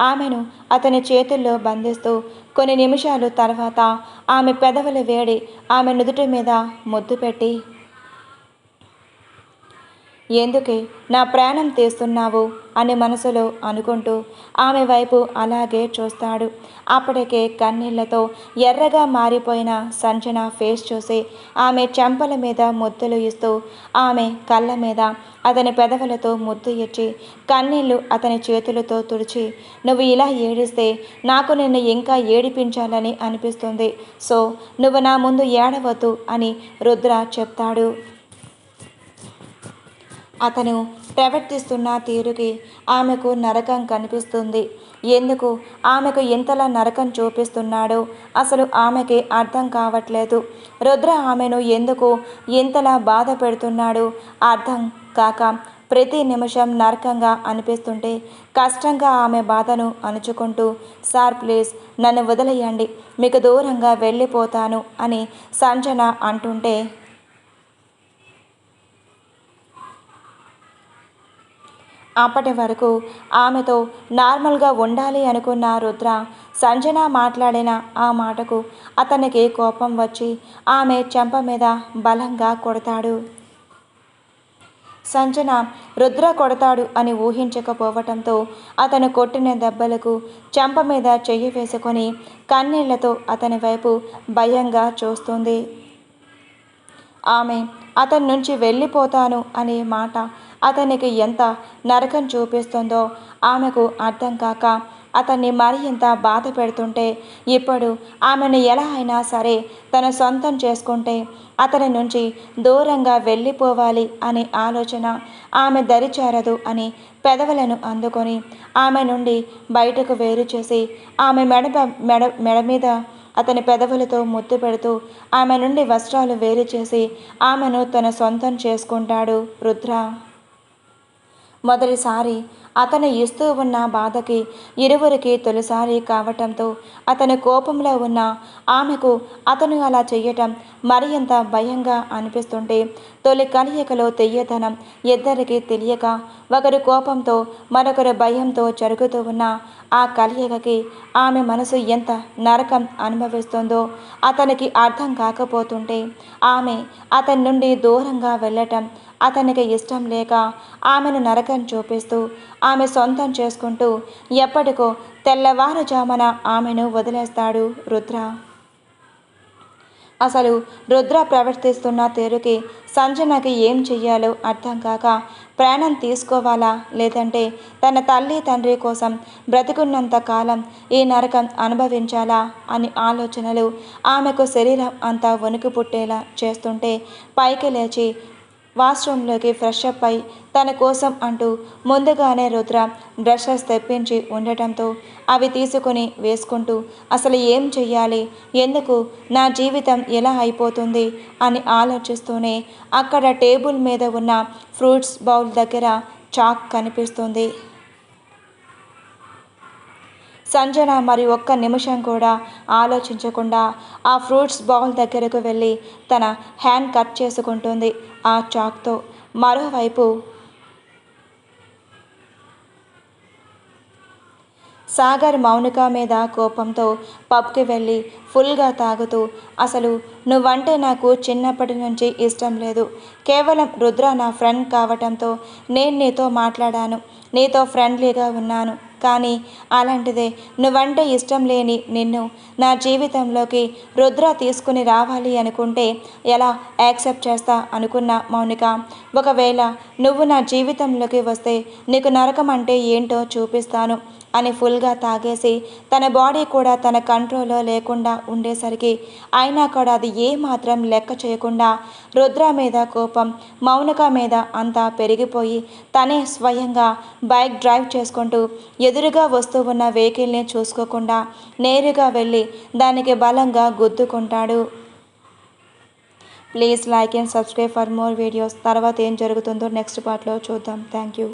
ఆమెను అతని చేతుల్లో బంధిస్తూ కొన్ని నిమిషాలు తర్వాత ఆమె పెదవుల వేడి ఆమె నుదుటి మీద ముద్దు పెట్టి ఎందుకే నా ప్రాణం తీస్తున్నావు అని మనసులో అనుకుంటూ ఆమె వైపు అలాగే చూస్తాడు. అప్పటికే కన్నీళ్లతో ఎర్రగా మారిపోయిన సంజన ఫేస్ చూసి ఆమె చెంపల మీద ముద్దులు ఇస్తూ ఆమె కళ్ళ మీద అతని పెదవులతో ముద్దు ఇచ్చి కన్నీళ్లు అతని చేతులతో తుడిచి నువ్వు ఇలా ఏడిస్తే నాకు నిన్ను ఇంకా ఏడిపించాలని అనిపిస్తుంది, సో నువ్వు నా ముందు ఏడవద్దు అని రుద్ర చెప్తాడు. అతను ప్రవర్తిస్తున్న తీరుకి ఆమెకు నరకం కనిపిస్తుంది. ఎందుకు ఆమెకు ఇంతలా నరకం చూపిస్తున్నాడో అసలు ఆమెకి అర్థం కావట్లేదు. రుద్ర ఆమెను ఎందుకు ఇంతలా బాధ పెడుతున్నాడు అర్థం కాక ప్రతి నిమిషం నరకంగా అనిపిస్తుంటే కష్టంగా ఆమె బాధను అణుచుకుంటూ సార్ ప్లీజ్ నన్ను వదిలేయండి, మీకు దూరంగా వెళ్ళిపోతాను అని సంజన అంటుంటే అప్పటి వరకు ఆమెతో నార్మల్గా ఉండాలి అనుకున్న రుద్ర సంజన మాట్లాడిన ఆ మాటకు అతనికి కోపం వచ్చి ఆమె చెంప మీద బలంగా కొడతాడు. సంజన రుద్ర కొడతాడు అని ఊహించకపోవటంతో అతను కొట్టిన దెబ్బలకు చెంప మీద చెయ్యి వేసుకొని కన్నీళ్లతో అతని వైపు భయంగా చూస్తుంది. ఆమె అతని నుంచి వెళ్ళిపోతాను అనే మాట అతనికి ఎంత నరకం చూపిస్తుందో ఆమెకు అర్థం కాక అతన్ని మరింత బాధ పెడుతుంటే ఇప్పుడు ఆమెను ఎలా అయినా సరే తన సొంతం చేసుకుంటే అతని నుంచి దూరంగా వెళ్ళిపోవాలి అనే ఆలోచన ఆమె దరిచేరదు అని పెదవులను అందుకొని ఆమె నుండి బయటకు వేరు చేసి ఆమె మెడ మీద అతని పెదవులతో ముద్దు పెడుతూ ఆమె నుండి వస్త్రాలు వేరు చేసి ఆమెను తన సొంతం చేసుకుంటాడు రుద్ర. మొదటిసారి అతను ఇస్తూ ఉన్న బాధకి ఇరువురికి తొలిసారి కావటంతో అతను కోపంలో ఉన్న ఆమెకు అతను అలా చెయ్యటం మరింత భయంగా అనిపిస్తుంటే తొలి కలయికలో తెయ్యతనం ఇద్దరికీ తెలియక ఒకరు కోపంతో మరొకరు భయంతో జరుగుతూ ఉన్న ఆ కలయికకి ఆమె మనసు ఎంత నరకం అనుభవిస్తుందో అతనికి అర్థం కాకపోతుంటే ఆమె అతని నుండి దూరంగా వెళ్ళటం అతనికి ఇష్టం లేక ఆమెను నరకం చూపిస్తూ ఆమె సొంతం చేసుకుంటూ ఎప్పటికో తెల్లవారుజామున ఆమెను వదిలేస్తాడు రుద్ర. అసలు రుద్ర ప్రవర్తిస్తున్న తీరుకి సంజనకి ఏం చెయ్యాలో అర్థం కాక ప్రాణం తీసుకోవాలా లేదంటే తన తల్లి తండ్రి కోసం బ్రతికున్నంత కాలం ఈ నరకం అనుభవించాలా అని ఆలోచనలు ఆమెకు శరీరం అంతా వణుకు పుట్టేలా చేస్తుంటే పైకి లేచి వాష్రూమ్లోకి ఫ్రెష్ అప్ అయి తన కోసం అంటూ ముందుగానే రుద్ర డ్రెస్సెస్ తెప్పించి ఉండటంతో అవి తీసుకుని వేసుకుంటూ అసలు ఏం చెయ్యాలి, ఎందుకు నా జీవితం ఎలా అయిపోతుంది అని ఆలోచిస్తూనే అక్కడ టేబుల్ మీద ఉన్న ఫ్రూట్స్ బౌల్ దగ్గర చాక్ కనిపిస్తుంది. సంజన మరి ఒక్క నిమిషం కూడా ఆలోచించకుండా ఆ ఫ్రూట్స్ బౌల్ దగ్గరకు వెళ్ళి తన హ్యాండ్ కట్ చేసుకుంటుంది ఆ చాక్తో. మరోవైపు సాగర్ మౌనిక మీద కోపంతో పబ్కి వెళ్ళి ఫుల్గా తాగుతూ అసలు నువ్వంటే నాకు చిన్నప్పటి నుంచి ఇష్టం లేదు, కేవలం రుద్ర నా ఫ్రెండ్ కావటంతో నేను నీతో మాట్లాడాను, నీతో ఫ్రెండ్లీగా ఉన్నాను, కానీ అలాంటిదే నువ్వంటే ఇష్టం లేని నిన్ను నా జీవితంలోకి రుద్ర తీసుకుని రావాలి అనుకుంటే ఎలా యాక్సెప్ట్ చేస్తా అనుకున్న మౌనిక, ఒకవేళ నువ్వు నా జీవితంలోకి వస్తే నీకు నరకం అంటే ఏంటో చూపిస్తాను అని ఫుల్గా తాగేసి తన బాడీ కూడా తన కంట్రోల్లో లేకుండా ఉండేసరికి అయినా కూడా అది ఏమాత్రం లెక్క చేయకుండా రుద్ర మీద కోపం మౌనిక మీద అంతా పెరిగిపోయి తనే స్వయంగా బైక్ డ్రైవ్ చేసుకుంటూ ఎదురుగా వస్తూ ఉన్న వెహికల్ని చూసుకోకుండా నేరుగా వెళ్ళి దానికి బలంగా గుద్దుకుంటాడు. Please like and subscribe for more videos. తర్వాత ఏం జరుగుతుందో నెక్స్ట్ పార్ట్లో చూద్దాం. Thank you.